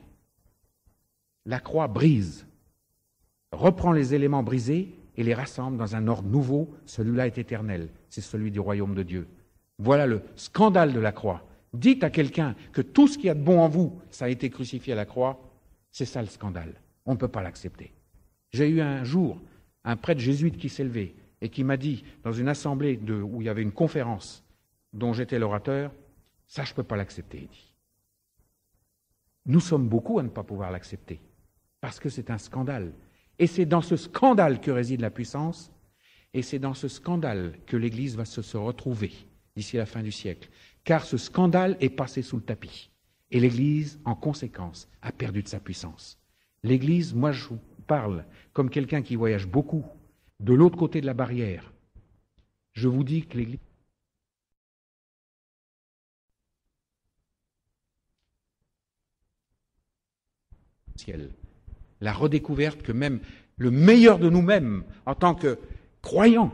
La croix brise, reprend les éléments brisés et les rassemble dans un ordre nouveau. Celui-là est éternel. C'est celui du royaume de Dieu. Voilà le scandale de la croix. Dites à quelqu'un que tout ce qu'il y a de bon en vous, ça a été crucifié à la croix. C'est ça le scandale. On ne peut pas l'accepter. J'ai eu un jour un prêtre jésuite qui s'est levé et qui m'a dit, dans une assemblée où il y avait une conférence dont j'étais l'orateur, « Ça, je ne peux pas l'accepter. » il dit. Nous sommes beaucoup à ne pas pouvoir l'accepter, parce que c'est un scandale. Et c'est dans ce scandale que réside la puissance, et c'est dans ce scandale que l'Église va se retrouver d'ici la fin du siècle. Car ce scandale est passé sous le tapis. Et l'Église, en conséquence, a perdu de sa puissance. L'Église, moi je vous parle comme quelqu'un qui voyage beaucoup, de l'autre côté de la barrière. Je vous dis que l'Église... La redécouverte que même le meilleur de nous-mêmes, en tant que croyants,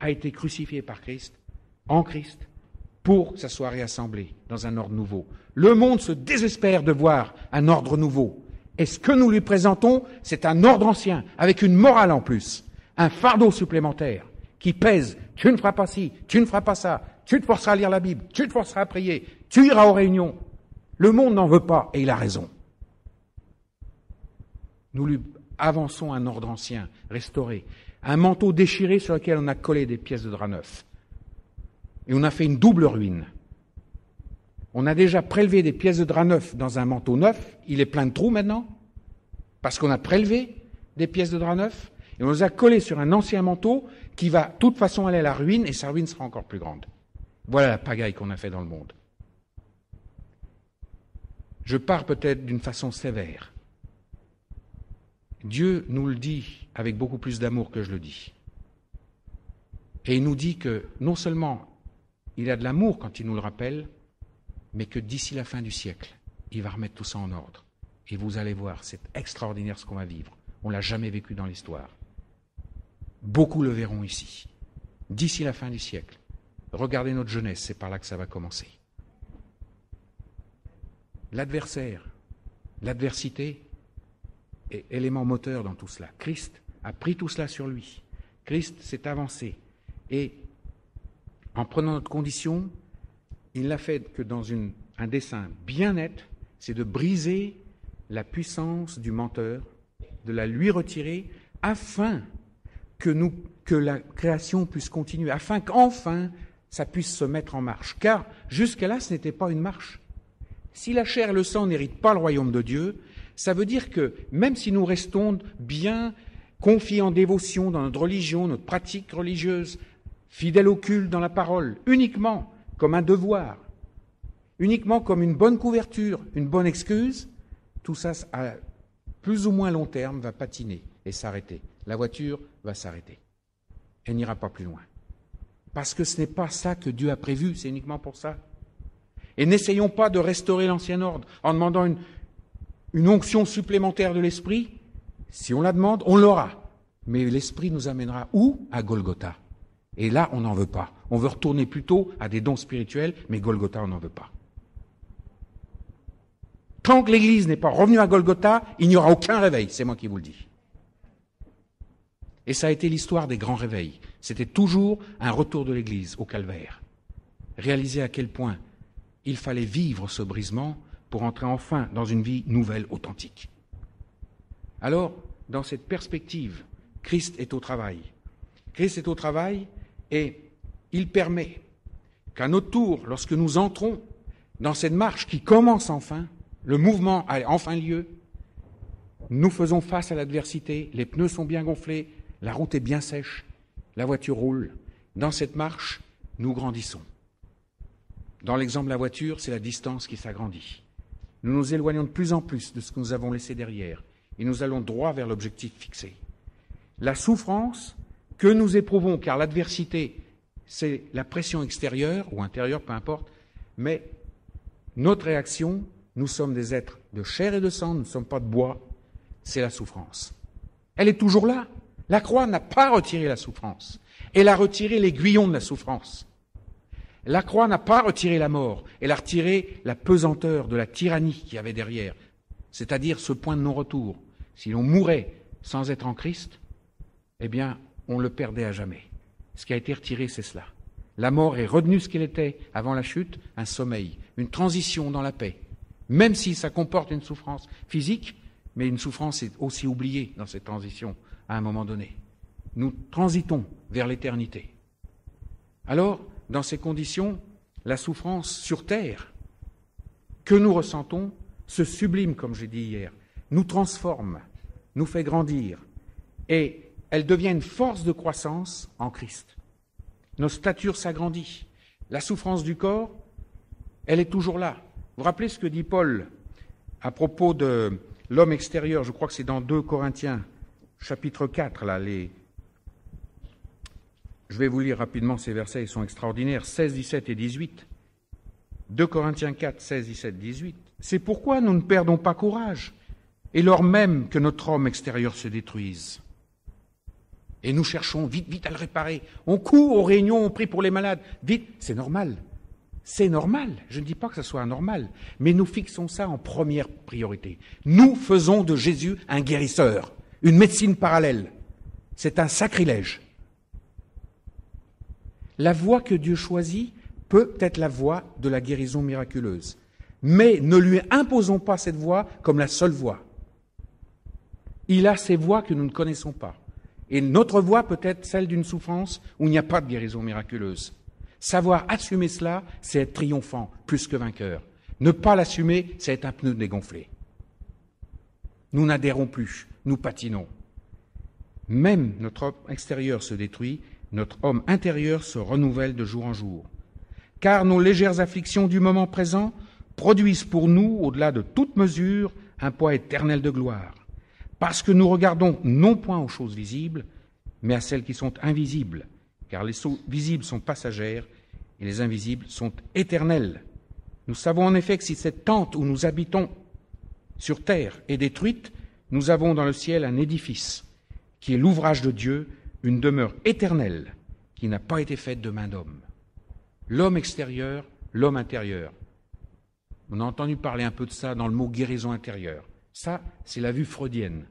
a été crucifié par Christ, en Christ, pour que ça soit réassemblé dans un ordre nouveau. Le monde se désespère de voir un ordre nouveau. Et ce que nous lui présentons, c'est un ordre ancien, avec une morale en plus, un fardeau supplémentaire qui pèse. Tu ne feras pas ci, tu ne feras pas ça, tu te forceras à lire la Bible, tu te forceras à prier, tu iras aux réunions. Le monde n'en veut pas, et il a raison. Nous lui avançons un ordre ancien, restauré, un manteau déchiré sur lequel on a collé des pièces de drap neuf. Et on a fait une double ruine. On a déjà prélevé des pièces de drap neuf dans un manteau neuf, il est plein de trous maintenant, parce qu'on a prélevé des pièces de drap neuf, et on les a collées sur un ancien manteau qui va de toute façon aller à la ruine, et sa ruine sera encore plus grande. Voilà la pagaille qu'on a fait dans le monde. Je pars peut-être d'une façon sévère. Dieu nous le dit avec beaucoup plus d'amour que je le dis. Et il nous dit que non seulement il a de l'amour quand il nous le rappelle, mais que d'ici la fin du siècle, il va remettre tout ça en ordre. Et vous allez voir, c'est extraordinaire ce qu'on va vivre. On ne l'a jamais vécu dans l'histoire. Beaucoup le verront ici. D'ici la fin du siècle. Regardez notre jeunesse, c'est par là que ça va commencer. L'adversaire, l'adversité est élément moteur dans tout cela. Christ a pris tout cela sur lui. Christ s'est avancé. Et en prenant notre condition, il n'a fait que dans un dessein bien net, c'est de briser la puissance du menteur, de la lui retirer, afin que la création puisse continuer, afin qu'enfin ça puisse se mettre en marche. Car jusqu'à là, ce n'était pas une marche. Si la chair et le sang n'héritent pas le royaume de Dieu, ça veut dire que même si nous restons bien confiés en dévotion dans notre religion, notre pratique religieuse, fidèles au culte dans la parole, uniquement comme un devoir, uniquement comme une bonne couverture, une bonne excuse, tout ça, à plus ou moins long terme, va patiner et s'arrêter. La voiture va s'arrêter. Elle n'ira pas plus loin. Parce que ce n'est pas ça que Dieu a prévu, c'est uniquement pour ça. Et n'essayons pas de restaurer l'ancien ordre en demandant une onction supplémentaire de l'Esprit. Si on la demande, on l'aura. Mais l'Esprit nous amènera où ? À Golgotha. Et là, on n'en veut pas. On veut retourner plutôt à des dons spirituels, mais Golgotha, on n'en veut pas. Tant que l'Église n'est pas revenue à Golgotha, il n'y aura aucun réveil, c'est moi qui vous le dis. Et ça a été l'histoire des grands réveils. C'était toujours un retour de l'Église au calvaire. Réaliser à quel point il fallait vivre ce brisement pour entrer enfin dans une vie nouvelle, authentique. Alors, dans cette perspective, Christ est au travail. Christ est au travail et il permet qu'à notre tour, lorsque nous entrons dans cette marche qui commence enfin, le mouvement a enfin lieu, nous faisons face à l'adversité, les pneus sont bien gonflés, la route est bien sèche, la voiture roule. Dans cette marche, nous grandissons. Dans l'exemple de la voiture, c'est la distance qui s'agrandit. Nous nous éloignons de plus en plus de ce que nous avons laissé derrière et nous allons droit vers l'objectif fixé. la souffrance que nous éprouvons, car l'adversité, c'est la pression extérieure ou intérieure, peu importe, mais notre réaction, nous sommes des êtres de chair et de sang, nous ne sommes pas de bois, c'est la souffrance. Elle est toujours là. La croix n'a pas retiré la souffrance. Elle a retiré l'aiguillon de la souffrance. La croix n'a pas retiré la mort. Elle a retiré la pesanteur de la tyrannie qu'il y avait derrière, c'est-à-dire ce point de non-retour. Si l'on mourait sans être en Christ, eh bien, on le perdait à jamais. Ce qui a été retiré, c'est cela. La mort est redevenue ce qu'elle était avant la chute, un sommeil, une transition dans la paix. Même si ça comporte une souffrance physique, mais une souffrance est aussi oubliée dans cette transition à un moment donné. Nous transitons vers l'éternité. Alors, dans ces conditions, la souffrance sur terre que nous ressentons se sublime, comme j'ai dit hier, nous transforme, nous fait grandir, et elle devient une force de croissance en Christ. Nos statures s'agrandissent. La souffrance du corps, elle est toujours là. Vous vous rappelez ce que dit Paul à propos de l'homme extérieur, je crois que c'est dans 2 Corinthiens, chapitre 4, là, je vais vous lire rapidement ces versets, ils sont extraordinaires, 16, 17 et 18. 2 Corinthiens 4, 16, 17, 18. C'est pourquoi nous ne perdons pas courage, et lors même que notre homme extérieur se détruise. Et nous cherchons vite à le réparer. On court aux réunions, on prie pour les malades. Vite, c'est normal. C'est normal. Je ne dis pas que ce soit anormal, mais nous fixons ça en première priorité. Nous faisons de Jésus un guérisseur, une médecine parallèle. C'est un sacrilège. La voie que Dieu choisit peut être la voie de la guérison miraculeuse. Mais ne lui imposons pas cette voie comme la seule voie. Il a ces voies que nous ne connaissons pas. Et notre voie peut être celle d'une souffrance où il n'y a pas de guérison miraculeuse. Savoir assumer cela, c'est être triomphant, plus que vainqueur. Ne pas l'assumer, c'est être un pneu dégonflé. Nous n'adhérons plus, nous patinons. Même notre homme extérieur se détruit, notre homme intérieur se renouvelle de jour en jour. Car nos légères afflictions du moment présent produisent pour nous, au-delà de toute mesure, un poids éternel de gloire. Parce que nous regardons non point aux choses visibles, mais à celles qui sont invisibles, car les choses visibles sont passagères et les invisibles sont éternelles. Nous savons en effet que si cette tente où nous habitons sur terre est détruite, nous avons dans le ciel un édifice qui est l'ouvrage de Dieu, une demeure éternelle qui n'a pas été faite de main d'homme. L'homme extérieur, l'homme intérieur. On a entendu parler un peu de ça dans le mot guérison intérieure. Ça, c'est la vue freudienne.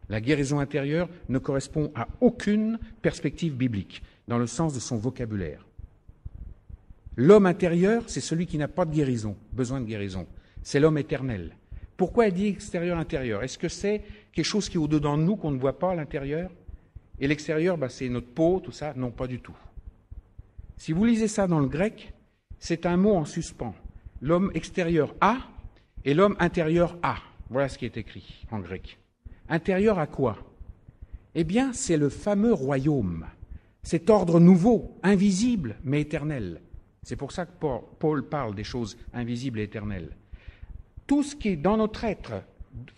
La guérison intérieure ne correspond à aucune perspective biblique, dans le sens de son vocabulaire. L'homme intérieur, c'est celui qui n'a pas de guérison, besoin de guérison. C'est l'homme éternel. Pourquoi elle dit extérieur-intérieur? Est-ce que c'est quelque chose qui est au-dedans de nous, qu'on ne voit pas à l'intérieur? Et l'extérieur, c'est notre peau, tout ça? Non, pas du tout. Si vous lisez ça dans le grec, c'est un mot en suspens. L'homme extérieur a et l'homme intérieur a. Voilà ce qui est écrit en grec. Intérieur à quoi? Eh bien, c'est le fameux royaume, cet ordre nouveau, invisible mais éternel. C'est pour ça que Paul parle des choses invisibles et éternelles. Tout ce qui est dans notre être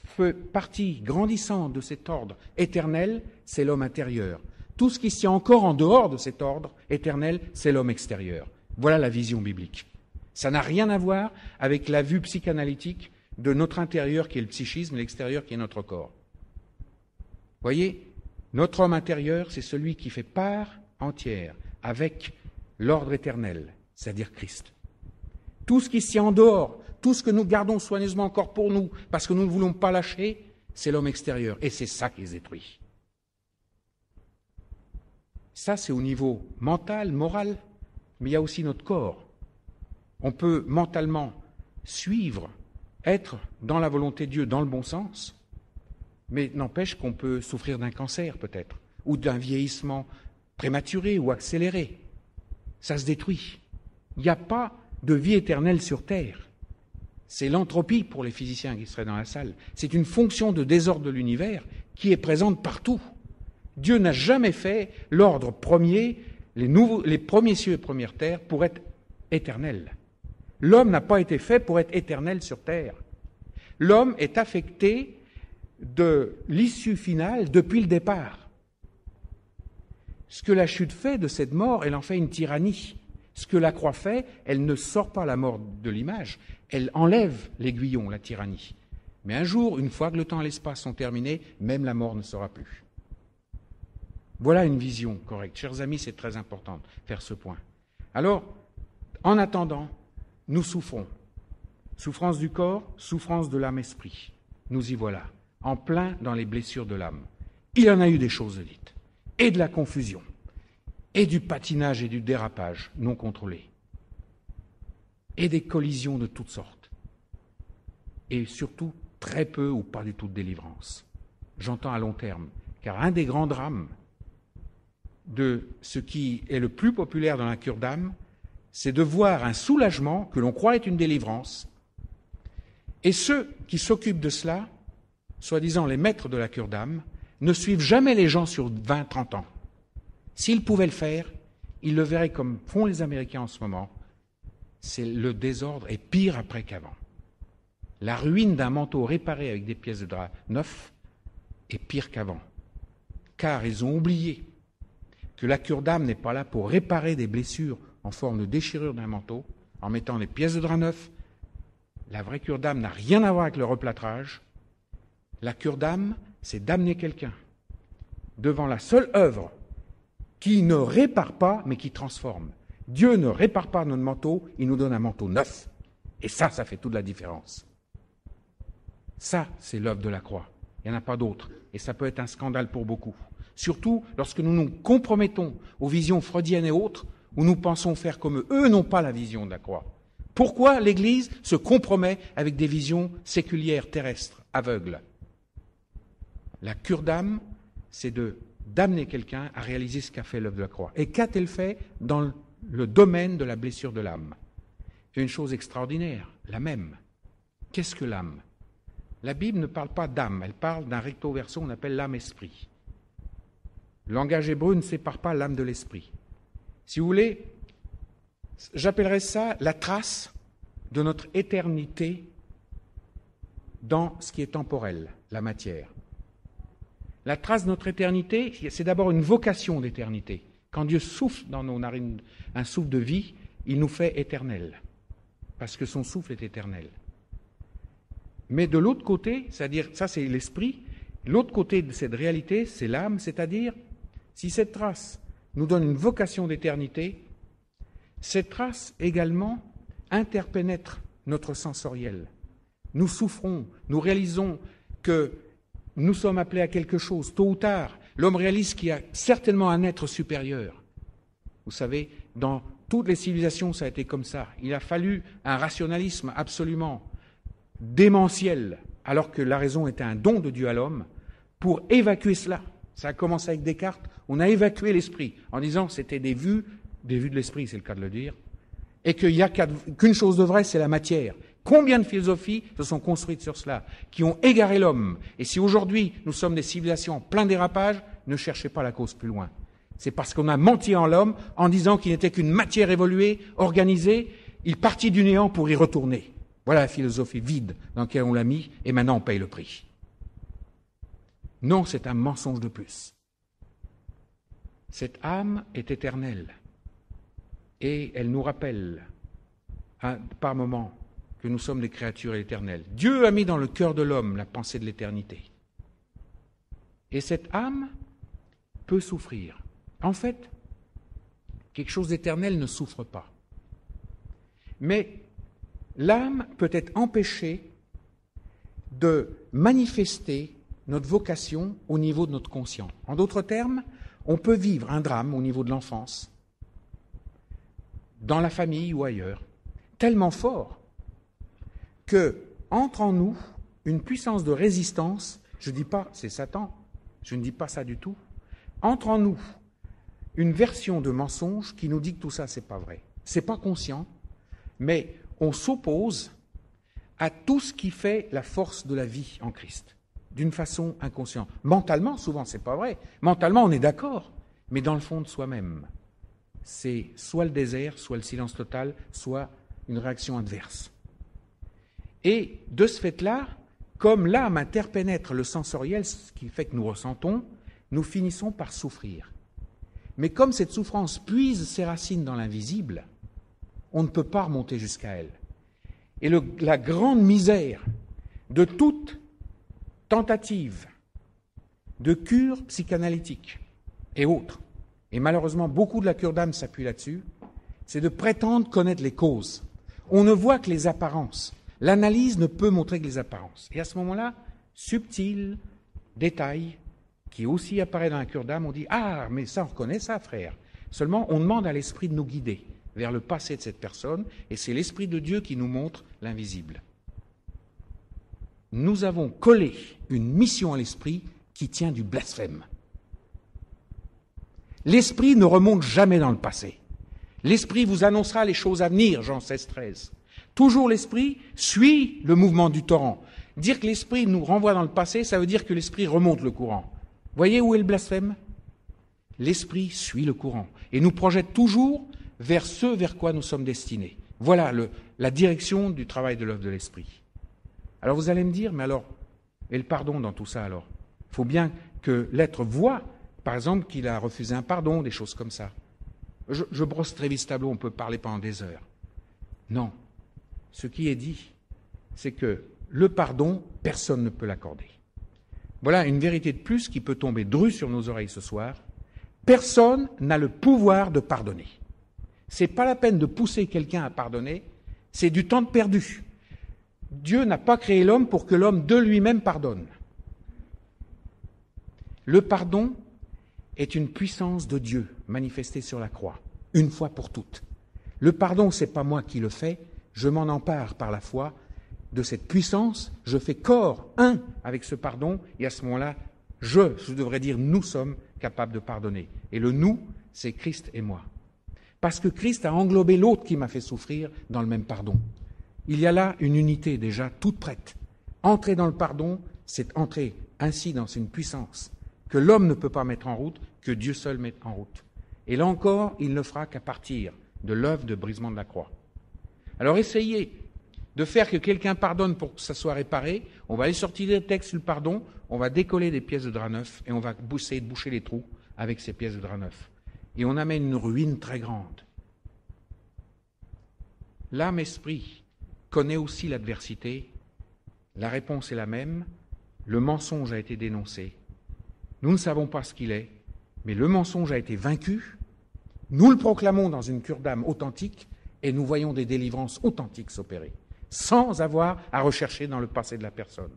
fait partie grandissante de cet ordre éternel, c'est l'homme intérieur. Tout ce qui s'y est encore en dehors de cet ordre éternel, c'est l'homme extérieur. Voilà la vision biblique. Ça n'a rien à voir avec la vue psychanalytique de notre intérieur qui est le psychisme et l'extérieur qui est notre corps. Voyez, notre homme intérieur, c'est celui qui fait part entière avec l'ordre éternel, c'est-à-dire Christ. Tout ce qui s'y est en dehors, tout ce que nous gardons soigneusement encore pour nous, parce que nous ne voulons pas lâcher, c'est l'homme extérieur. Et c'est ça qui est détruit. Ça, c'est au niveau mental, moral, mais il y a aussi notre corps. On peut mentalement suivre, être dans la volonté de Dieu, dans le bon sens, mais n'empêche qu'on peut souffrir d'un cancer peut-être, ou d'un vieillissement prématuré ou accéléré. Ça se détruit. Il n'y a pas de vie éternelle sur Terre. C'est l'entropie pour les physiciens qui seraient dans la salle. C'est une fonction de désordre de l'univers qui est présente partout. Dieu n'a jamais fait l'ordre premier, les premiers cieux et premières terres, pour être éternel. L'homme n'a pas été fait pour être éternel sur terre. L'homme est affecté de l'issue finale depuis le départ. Ce que la chute fait de cette mort, elle en fait une tyrannie. Ce que la croix fait, elle ne sort pas la mort de l'image, elle enlève l'aiguillon, la tyrannie. Mais un jour, une fois que le temps et l'espace sont terminés, même la mort ne sera plus. Voilà une vision correcte. Chers amis, c'est très important de faire ce point. Alors, en attendant, nous souffrons. Souffrance du corps, souffrance de l'âme-esprit. Nous y voilà, en plein dans les blessures de l'âme. Il y en a eu des choses dites, et de la confusion, et du patinage et du dérapage non contrôlé, et des collisions de toutes sortes, et surtout très peu ou pas du tout de délivrance. J'entends à long terme, car un des grands drames de ce qui est le plus populaire dans la cure d'âme, c'est de voir un soulagement que l'on croit être une délivrance, et ceux qui s'occupent de cela, soi-disant les maîtres de la cure d'âme, ne suivent jamais les gens sur 20-30 ans. S'ils pouvaient le faire, ils le verraient comme font les Américains en ce moment. C'est le désordre est pire après qu'avant. La ruine d'un manteau réparé avec des pièces de drap neufs est pire qu'avant. Car ils ont oublié que la cure d'âme n'est pas là pour réparer des blessures en forme de déchirure d'un manteau, en mettant des pièces de drap neufs. La vraie cure d'âme n'a rien à voir avec le replâtrage. La cure d'âme, c'est d'amener quelqu'un devant la seule œuvre qui ne répare pas, mais qui transforme. Dieu ne répare pas notre manteau, il nous donne un manteau neuf. Et ça fait toute la différence. Ça, c'est l'œuvre de la croix. Il n'y en a pas d'autre. Et ça peut être un scandale pour beaucoup. Surtout lorsque nous nous compromettons aux visions freudiennes et autres, où nous pensons faire comme eux. Eux n'ont pas la vision de la croix. Pourquoi l'Église se compromet avec des visions séculières, terrestres, aveugles? La cure d'âme, c'est d'amener quelqu'un à réaliser ce qu'a fait l'œuvre de la croix. Et qu'a-t-elle fait dans le domaine de la blessure de l'âme? Une chose extraordinaire, la même. Qu'est-ce que l'âme? La Bible ne parle pas d'âme, elle parle d'un recto verso, on appelle l'âme-esprit. Le langage hébreu ne sépare pas l'âme de l'esprit. Si vous voulez, j'appellerais ça la trace de notre éternité dans ce qui est temporel, la matière. La trace de notre éternité, c'est d'abord une vocation d'éternité. Quand Dieu souffle dans nos narines un souffle de vie, il nous fait éternels, parce que son souffle est éternel. Mais de l'autre côté, c'est-à-dire, ça c'est l'esprit, l'autre côté de cette réalité, c'est l'âme, c'est-à-dire, si cette trace nous donne une vocation d'éternité, cette trace également interpénètre notre sensoriel. Nous souffrons, nous réalisons que nous sommes appelés à quelque chose, tôt ou tard. L'homme réalise qu'il y a certainement un être supérieur. Vous savez, dans toutes les civilisations, ça a été comme ça. Il a fallu un rationalisme absolument démentiel, alors que la raison était un don de Dieu à l'homme, pour évacuer cela. Ça a commencé avec Descartes. On a évacué l'esprit en disant que c'était des vues de l'esprit, c'est le cas de le dire, et qu'il n'y a qu'une chose de vraie, c'est la matière. Combien de philosophies se sont construites sur cela, qui ont égaré l'homme? Et si aujourd'hui nous sommes des civilisations en plein dérapage, ne cherchez pas la cause plus loin. C'est parce qu'on a menti en l'homme en disant qu'il n'était qu'une matière évoluée, organisée, il partit du néant pour y retourner. Voilà la philosophie vide dans laquelle on l'a mis, et maintenant on paye le prix. Non, c'est un mensonge de plus. Cette âme est éternelle, et elle nous rappelle, par moments, que nous sommes des créatures éternelles. Dieu a mis dans le cœur de l'homme la pensée de l'éternité. Et cette âme peut souffrir. En fait, quelque chose d'éternel ne souffre pas. Mais l'âme peut être empêchée de manifester notre vocation au niveau de notre conscient. En d'autres termes, on peut vivre un drame au niveau de l'enfance, dans la famille ou ailleurs, tellement fort que entre en nous une puissance de résistance, je ne dis pas c'est Satan, je ne dis pas ça du tout, entre en nous une version de mensonge qui nous dit que tout ça c'est pas vrai. C'est pas conscient, mais on s'oppose à tout ce qui fait la force de la vie en Christ, d'une façon inconsciente. Mentalement, souvent c'est pas vrai. Mentalement on est d'accord, mais dans le fond de soi-même, c'est soit le désert, soit le silence total, soit une réaction adverse. Et de ce fait-là, comme l'âme interpénètre le sensoriel, ce qui fait que nous ressentons, nous finissons par souffrir. Mais comme cette souffrance puise ses racines dans l'invisible, on ne peut pas remonter jusqu'à elle. Et la grande misère de toute tentative de cure psychanalytique et autres, et malheureusement beaucoup de la cure d'âme s'appuie là-dessus, c'est de prétendre connaître les causes. On ne voit que les apparences. L'analyse ne peut montrer que les apparences. Et à ce moment-là, subtil détail qui aussi apparaît dans la cure d'âme, on dit « Ah, mais ça, on reconnaît ça, frère ». Seulement, on demande à l'Esprit de nous guider vers le passé de cette personne, et c'est l'Esprit de Dieu qui nous montre l'invisible. Nous avons collé une mission à l'Esprit qui tient du blasphème. L'Esprit ne remonte jamais dans le passé. L'Esprit vous annoncera les choses à venir, Jean 16, 13. Toujours l'Esprit suit le mouvement du torrent. Dire que l'Esprit nous renvoie dans le passé, ça veut dire que l'Esprit remonte le courant. Voyez où est le blasphème? L'Esprit suit le courant et nous projette toujours vers ce vers quoi nous sommes destinés. Voilà la direction du travail de l'œuvre de l'Esprit. Alors vous allez me dire, mais alors, et le pardon dans tout ça alors? Il faut bien que l'être voie, par exemple, qu'il a refusé un pardon, des choses comme ça. Je brosse très vite ce tableau, on peut parler pendant des heures. Non. Ce qui est dit, c'est que le pardon, personne ne peut l'accorder. Voilà une vérité de plus qui peut tomber drue sur nos oreilles ce soir. Personne n'a le pouvoir de pardonner. C'est pas la peine de pousser quelqu'un à pardonner, c'est du temps de perdu. Dieu n'a pas créé l'homme pour que l'homme de lui-même pardonne. Le pardon est une puissance de Dieu manifestée sur la croix, une fois pour toutes. Le pardon, c'est pas moi qui le fais, je m'en empare par la foi de cette puissance, je fais corps un avec ce pardon, et à ce moment-là, je devrais dire nous sommes capables de pardonner. Et le nous, c'est Christ et moi. Parce que Christ a englobé l'autre qui m'a fait souffrir dans le même pardon. Il y a là une unité déjà toute prête. Entrer dans le pardon, c'est entrer ainsi dans une puissance que l'homme ne peut pas mettre en route, que Dieu seul met en route. Et là encore, il ne fera qu'à partir de l'œuvre de brisement de la croix. Alors essayez de faire que quelqu'un pardonne pour que ça soit réparé. On va aller sortir des textes sur le pardon, on va décoller des pièces de drap neuf et on va essayer de boucher les trous avec ces pièces de drap neuf. Et on amène une ruine très grande. L'âme-esprit connaît aussi l'adversité. La réponse est la même. Le mensonge a été dénoncé. Nous ne savons pas ce qu'il est, mais le mensonge a été vaincu. Nous le proclamons dans une cure d'âme authentique et nous voyons des délivrances authentiques s'opérer, sans avoir à rechercher dans le passé de la personne.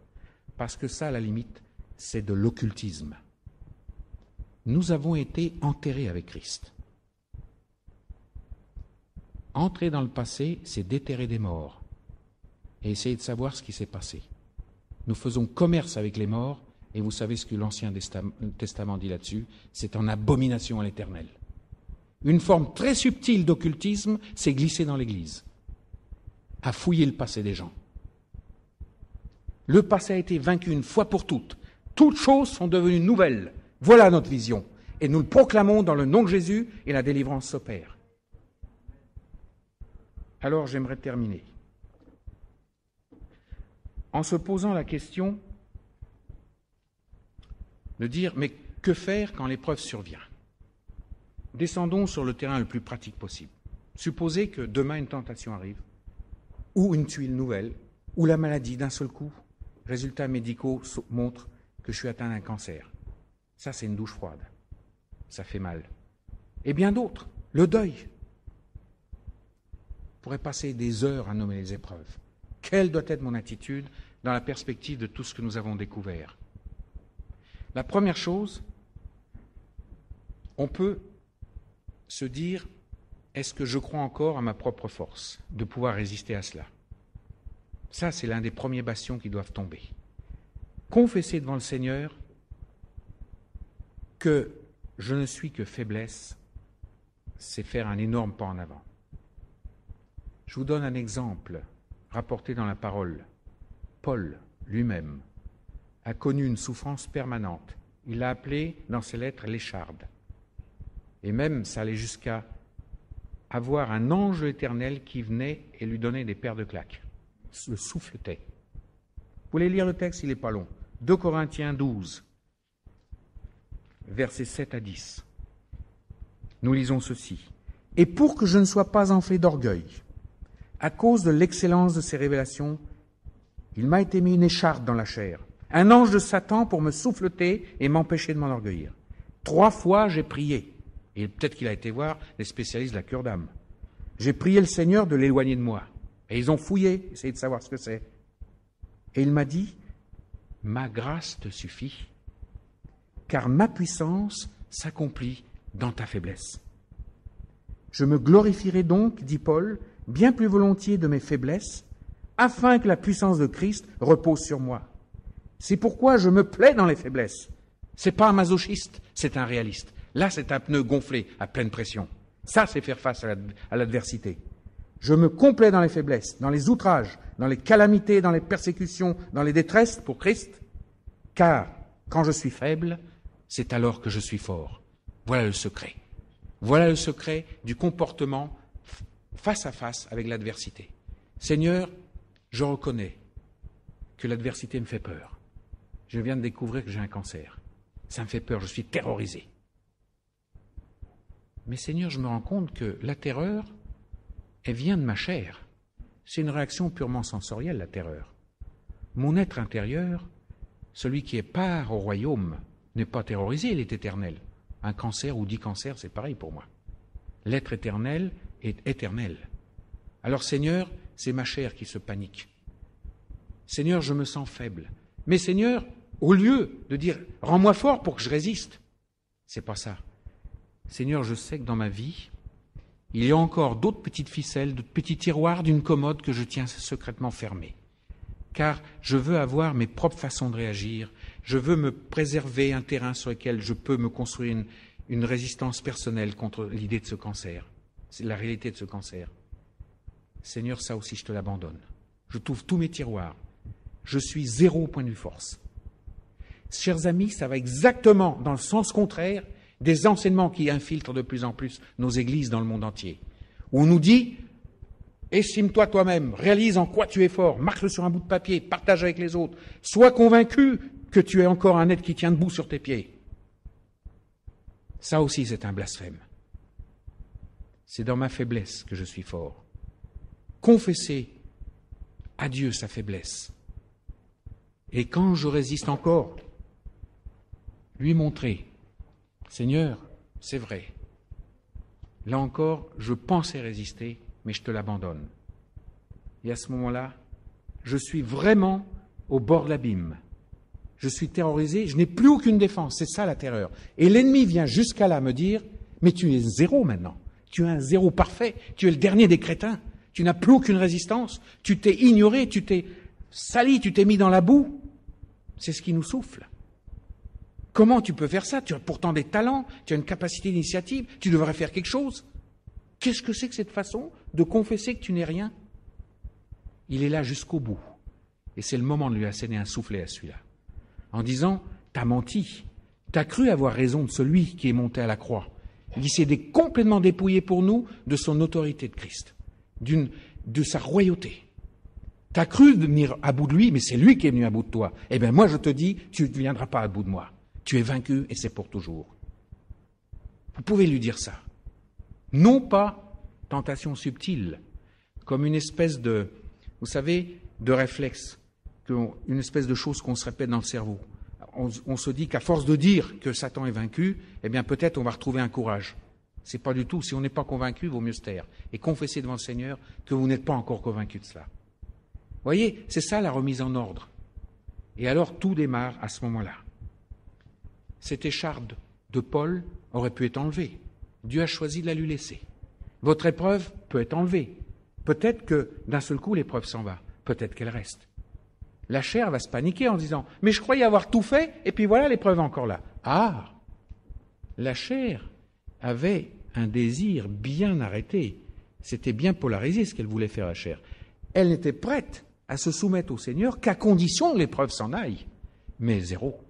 Parce que ça, à la limite, c'est de l'occultisme. Nous avons été enterrés avec Christ. Entrer dans le passé, c'est déterrer des morts et essayer de savoir ce qui s'est passé. Nous faisons commerce avec les morts, et vous savez ce que l'Ancien Testament dit là-dessus, c'est en abomination à l'Éternel. Une forme très subtile d'occultisme s'est glissée dans l'Église, à fouiller le passé des gens. Le passé a été vaincu une fois pour toutes. Toutes choses sont devenues nouvelles. Voilà notre vision. Et nous le proclamons dans le nom de Jésus et la délivrance s'opère. Alors j'aimerais terminer en se posant la question de dire, mais que faire quand l'épreuve survient? Descendons sur le terrain le plus pratique possible. Supposez que demain une tentation arrive, ou une tuile nouvelle, ou la maladie d'un seul coup. Résultats médicaux montrent que je suis atteint d'un cancer. Ça, c'est une douche froide. Ça fait mal. Et bien d'autres, le deuil. On pourrait passer des heures à nommer les épreuves. Quelle doit être mon attitude dans la perspective de tout ce que nous avons découvert? La première chose, on peut se dire, est-ce que je crois encore à ma propre force de pouvoir résister à cela? Ça, c'est l'un des premiers bastions qui doivent tomber. Confesser devant le Seigneur que je ne suis que faiblesse, c'est faire un énorme pas en avant. Je vous donne un exemple rapporté dans la parole. Paul lui-même a connu une souffrance permanente. Il l'a appelée dans ses lettres l'écharde. Et même, ça allait jusqu'à avoir un ange éternel qui venait et lui donnait des paires de claques. Le souffletait. Vous voulez lire le texte, il n'est pas long. 2 Corinthiens 12, versets 7 à 10. nous lisons ceci. « Et pour que je ne sois pas enflé d'orgueil, à cause de l'excellence de ces révélations, il m'a été mis une écharpe dans la chair, un ange de Satan pour me souffleter et m'empêcher de m'enorgueillir. 3 fois j'ai prié, et peut-être qu'il a été voir les spécialistes de la cure d'âme. J'ai prié le Seigneur de l'éloigner de moi. Et ils ont fouillé, essayé de savoir ce que c'est. Et il m'a dit, « Ma grâce te suffit, car ma puissance s'accomplit dans ta faiblesse. Je me glorifierai donc, dit Paul, bien plus volontiers de mes faiblesses, afin que la puissance de Christ repose sur moi. C'est pourquoi je me plais dans les faiblesses. C'est pas un masochiste, c'est un réaliste. Là, c'est un pneu gonflé à pleine pression. Ça, c'est faire face à l'adversité. Je me complais dans les faiblesses, dans les outrages, dans les calamités, dans les persécutions, dans les détresses pour Christ, car quand je suis faible, c'est alors que je suis fort. Voilà le secret. Voilà le secret du comportement face à face avec l'adversité. Seigneur, je reconnais que l'adversité me fait peur. Je viens de découvrir que j'ai un cancer. Ça me fait peur, je suis terrorisé. Mais Seigneur, je me rends compte que la terreur, elle vient de ma chair. C'est une réaction purement sensorielle, la terreur. Mon être intérieur, celui qui est part au royaume, n'est pas terrorisé, il est éternel. Un cancer ou 10 cancers, c'est pareil pour moi. L'être éternel est éternel. Alors Seigneur, c'est ma chair qui se panique. Seigneur, je me sens faible. Mais Seigneur, au lieu de dire « rends-moi fort pour que je résiste », c'est pas ça. Seigneur, je sais que dans ma vie, il y a encore d'autres petites ficelles, d'autres petits tiroirs d'une commode que je tiens secrètement fermés. Car je veux avoir mes propres façons de réagir, je veux me préserver un terrain sur lequel je peux me construire une résistance personnelle contre l'idée de ce cancer. C'est la réalité de ce cancer. Seigneur, ça aussi je te l'abandonne. Je t'ouvre tous mes tiroirs. Je suis 0 au point de vue force. Chers amis, ça va exactement dans le sens contraire des enseignements qui infiltrent de plus en plus nos églises dans le monde entier. Où on nous dit, estime-toi toi-même, réalise en quoi tu es fort, marque-le sur un bout de papier, partage avec les autres, sois convaincu que tu es encore un être qui tient debout sur tes pieds. Ça aussi, c'est un blasphème. C'est dans ma faiblesse que je suis fort. Confesser à Dieu sa faiblesse. Et quand je résiste encore, lui montrer, Seigneur, c'est vrai. Là encore, je pensais résister, mais je te l'abandonne. Et à ce moment-là, je suis vraiment au bord de l'abîme. Je suis terrorisé, je n'ai plus aucune défense, c'est ça la terreur. Et l'ennemi vient jusqu'à là me dire, mais tu es 0 maintenant, tu es un 0 parfait, tu es le dernier des crétins, tu n'as plus aucune résistance, tu t'es ignoré, tu t'es sali, tu t'es mis dans la boue. C'est ce qui nous souffle. Comment tu peux faire ça? Tu as pourtant des talents, tu as une capacité d'initiative, tu devrais faire quelque chose. Qu'est-ce que c'est que cette façon de confesser que tu n'es rien? Il est là jusqu'au bout. Et c'est le moment de lui asséner un soufflet à celui-là. En disant, t'as menti, t'as cru avoir raison de celui qui est monté à la croix. Il s'est complètement dépouillé pour nous de son autorité de Christ, de sa royauté. T'as cru venir à bout de lui, mais c'est lui qui est venu à bout de toi. Eh bien moi je te dis, tu ne viendras pas à bout de moi. Tu es vaincu et c'est pour toujours. Vous pouvez lui dire ça. Non pas tentation subtile, comme une espèce de, vous savez, de réflexe, une espèce de chose qu'on se répète dans le cerveau. On se dit qu'à force de dire que Satan est vaincu, eh bien peut-être on va retrouver un courage. C'est pas du tout. Si on n'est pas convaincu, il vaut mieux se taire et confesser devant le Seigneur que vous n'êtes pas encore convaincu de cela. Vous voyez, c'est ça la remise en ordre. Et alors tout démarre à ce moment-là. Cette écharpe de Paul aurait pu être enlevée. Dieu a choisi de la lui laisser. Votre épreuve peut être enlevée. Peut-être que d'un seul coup l'épreuve s'en va. Peut-être qu'elle reste. La chair va se paniquer en disant « Mais je croyais avoir tout fait, et puis voilà l'épreuve encore là. » Ah! La chair avait un désir bien arrêté. C'était bien polarisé ce qu'elle voulait faire, la chair. Elle n'était prête à se soumettre au Seigneur qu'à condition que l'épreuve s'en aille. Mais 0.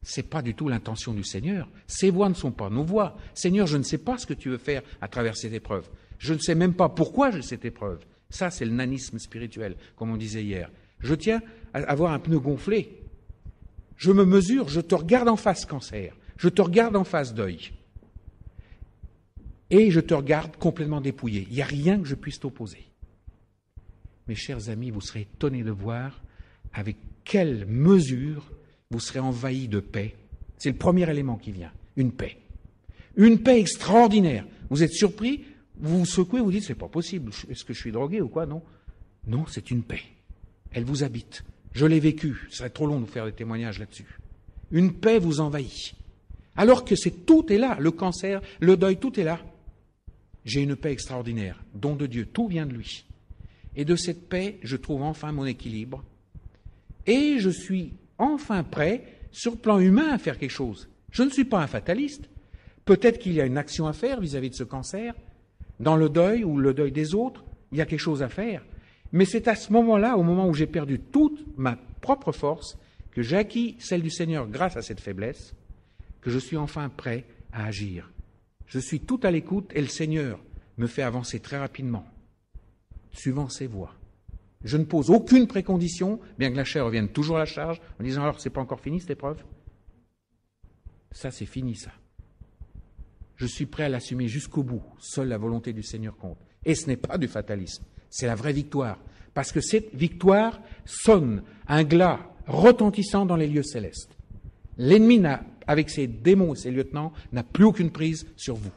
C'est pas du tout l'intention du Seigneur. Ces voies ne sont pas nos voies. Seigneur, je ne sais pas ce que tu veux faire à travers cette épreuve. Je ne sais même pas pourquoi j'ai cette épreuve. Ça, c'est le nanisme spirituel, comme on disait hier. Je tiens à avoir un pneu gonflé. Je me mesure, je te regarde en face, cancer. Je te regarde en face, deuil. et je te regarde complètement dépouillé. Il n'y a rien que je puisse t'opposer. Mes chers amis, vous serez étonnés de voir avec quelle mesure vous serez envahis de paix. C'est le premier élément qui vient, une paix. Une paix extraordinaire. Vous êtes surpris, vous vous secouez, vous dites, c'est pas possible, est-ce que je suis drogué ou quoi? Non. Non, c'est une paix. Elle vous habite. Je l'ai vécu, ce serait trop long de vous faire des témoignages là-dessus. Une paix vous envahit. Alors que tout est là, le cancer, le deuil, tout est là. J'ai une paix extraordinaire, don de Dieu, tout vient de lui. Et de cette paix, je trouve enfin mon équilibre. Et je suis enfin prêt, sur le plan humain, à faire quelque chose. Je ne suis pas un fataliste. Peut-être qu'il y a une action à faire vis-à-vis de ce cancer. Dans le deuil ou le deuil des autres, il y a quelque chose à faire. Mais c'est à ce moment-là, au moment où j'ai perdu toute ma propre force, que j'ai acquis celle du Seigneur grâce à cette faiblesse, que je suis enfin prêt à agir. Je suis tout à l'écoute et le Seigneur me fait avancer très rapidement, suivant ses voies. Je ne pose aucune précondition, bien que la chair revienne toujours à la charge, en disant alors c'est pas encore fini cette épreuve. Ça c'est fini ça. Je suis prêt à l'assumer jusqu'au bout. Seule la volonté du Seigneur compte. Et ce n'est pas du fatalisme, c'est la vraie victoire. Parce que cette victoire sonne un glas retentissant dans les lieux célestes. L'ennemi, avec ses démons et ses lieutenants, n'a plus aucune prise sur vous.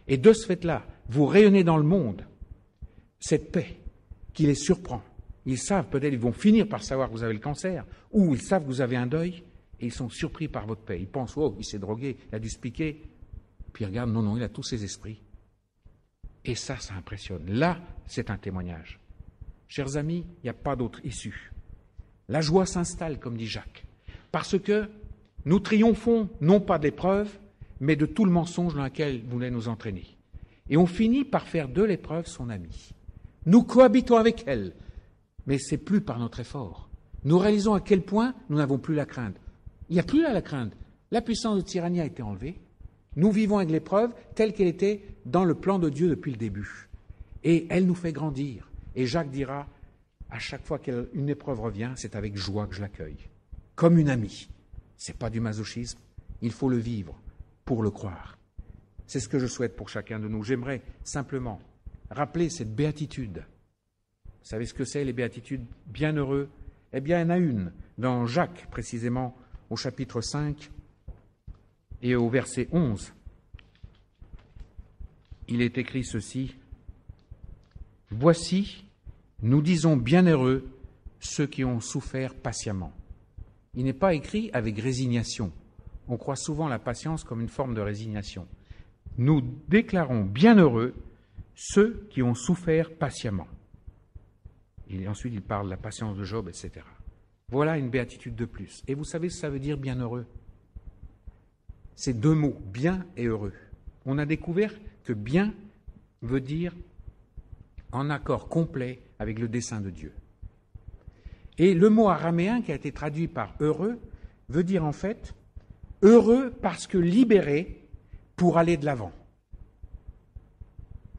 Et de ce fait-là, vous rayonnez dans le monde cette paix qui les surprend. Ils savent, peut-être ils vont finir par savoir que vous avez le cancer, ou ils savent que vous avez un deuil, et ils sont surpris par votre paix. Ils pensent, oh, il s'est drogué, il a dû se piquer. Puis ils regardent, non, il a tous ses esprits. Et ça impressionne. Là, c'est un témoignage. Chers amis, il n'y a pas d'autre issue. La joie s'installe, comme dit Jacques, parce que nous triomphons non pas de l'épreuve, mais de tout le mensonge dans lequel vous voulez nous entraîner. Et on finit par faire de l'épreuve son ami. Nous cohabitons avec elle, mais ce n'est plus par notre effort. Nous réalisons à quel point nous n'avons plus la crainte. Il n'y a plus là la crainte. La puissance de tyrannie a été enlevée. Nous vivons avec l'épreuve telle qu'elle était dans le plan de Dieu depuis le début. Et elle nous fait grandir. Et Jacques dira, à chaque fois qu'une épreuve revient, c'est avec joie que je l'accueille. Comme une amie. Ce n'est pas du masochisme. Il faut le vivre pour le croire. C'est ce que je souhaite pour chacun de nous. J'aimerais simplement rappeler cette béatitude. Vous savez ce que c'est, les béatitudes bienheureux? Eh bien, il y en a une, dans Jacques, précisément, au chapitre 5 et au verset 11. Il est écrit ceci. « Voici, nous disons bienheureux ceux qui ont souffert patiemment. » Il n'est pas écrit avec résignation. On croit souvent la patience comme une forme de résignation. Nous déclarons bienheureux ceux qui ont souffert patiemment. Et ensuite, il parle de la patience de Job, etc. Voilà une béatitude de plus. Et vous savez ce que ça veut dire bienheureux? C'est deux mots, bien et heureux. On a découvert que bien veut dire en accord complet avec le dessein de Dieu. Et le mot araméen qui a été traduit par heureux veut dire en fait heureux parce que libéré pour aller de l'avant.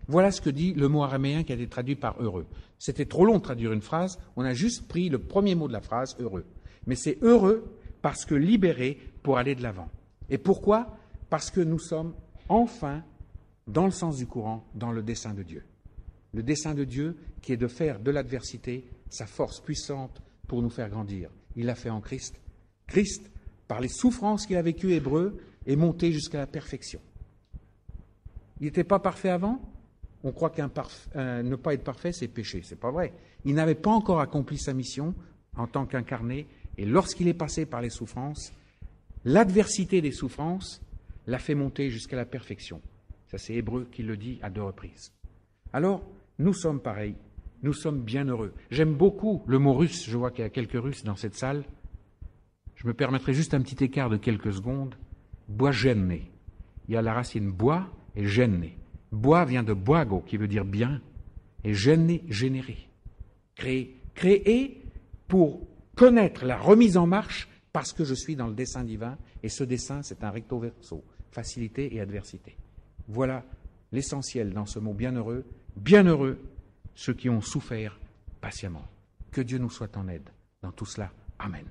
Voilà ce que dit le mot araméen qui a été traduit par heureux. C'était trop long de traduire une phrase, on a juste pris le premier mot de la phrase, heureux. Mais c'est heureux parce que libéré pour aller de l'avant. Et pourquoi? Parce que nous sommes enfin dans le sens du courant, dans le dessein de Dieu. Le dessein de Dieu qui est de faire de l'adversité sa force puissante pour nous faire grandir. Il l'a fait en Christ. Christ, par les souffrances qu'il a vécues, hébreu, est monté jusqu'à la perfection. Il n'était pas parfait avant? On croit ne pas être parfait, c'est péché. C'est pas vrai. Il n'avait pas encore accompli sa mission en tant qu'incarné, et lorsqu'il est passé par les souffrances, l'adversité des souffrances l'a fait monter jusqu'à la perfection. Ça, c'est Hébreu qui le dit à 2 reprises. Alors, nous sommes pareils. Nous sommes bien heureux. J'aime beaucoup le mot russe. Je vois qu'il y a quelques Russes dans cette salle. Je me permettrai juste un petit écart de quelques secondes. Bois-gêné. Il y a la racine bois et gêné. Bois vient de boago, qui veut dire bien, et gêné, générer. Créer pour connaître la remise en marche parce que je suis dans le dessein divin, et ce dessein, c'est un recto verso, facilité et adversité. Voilà l'essentiel dans ce mot bienheureux ceux qui ont souffert patiemment. Que Dieu nous soit en aide dans tout cela. Amen.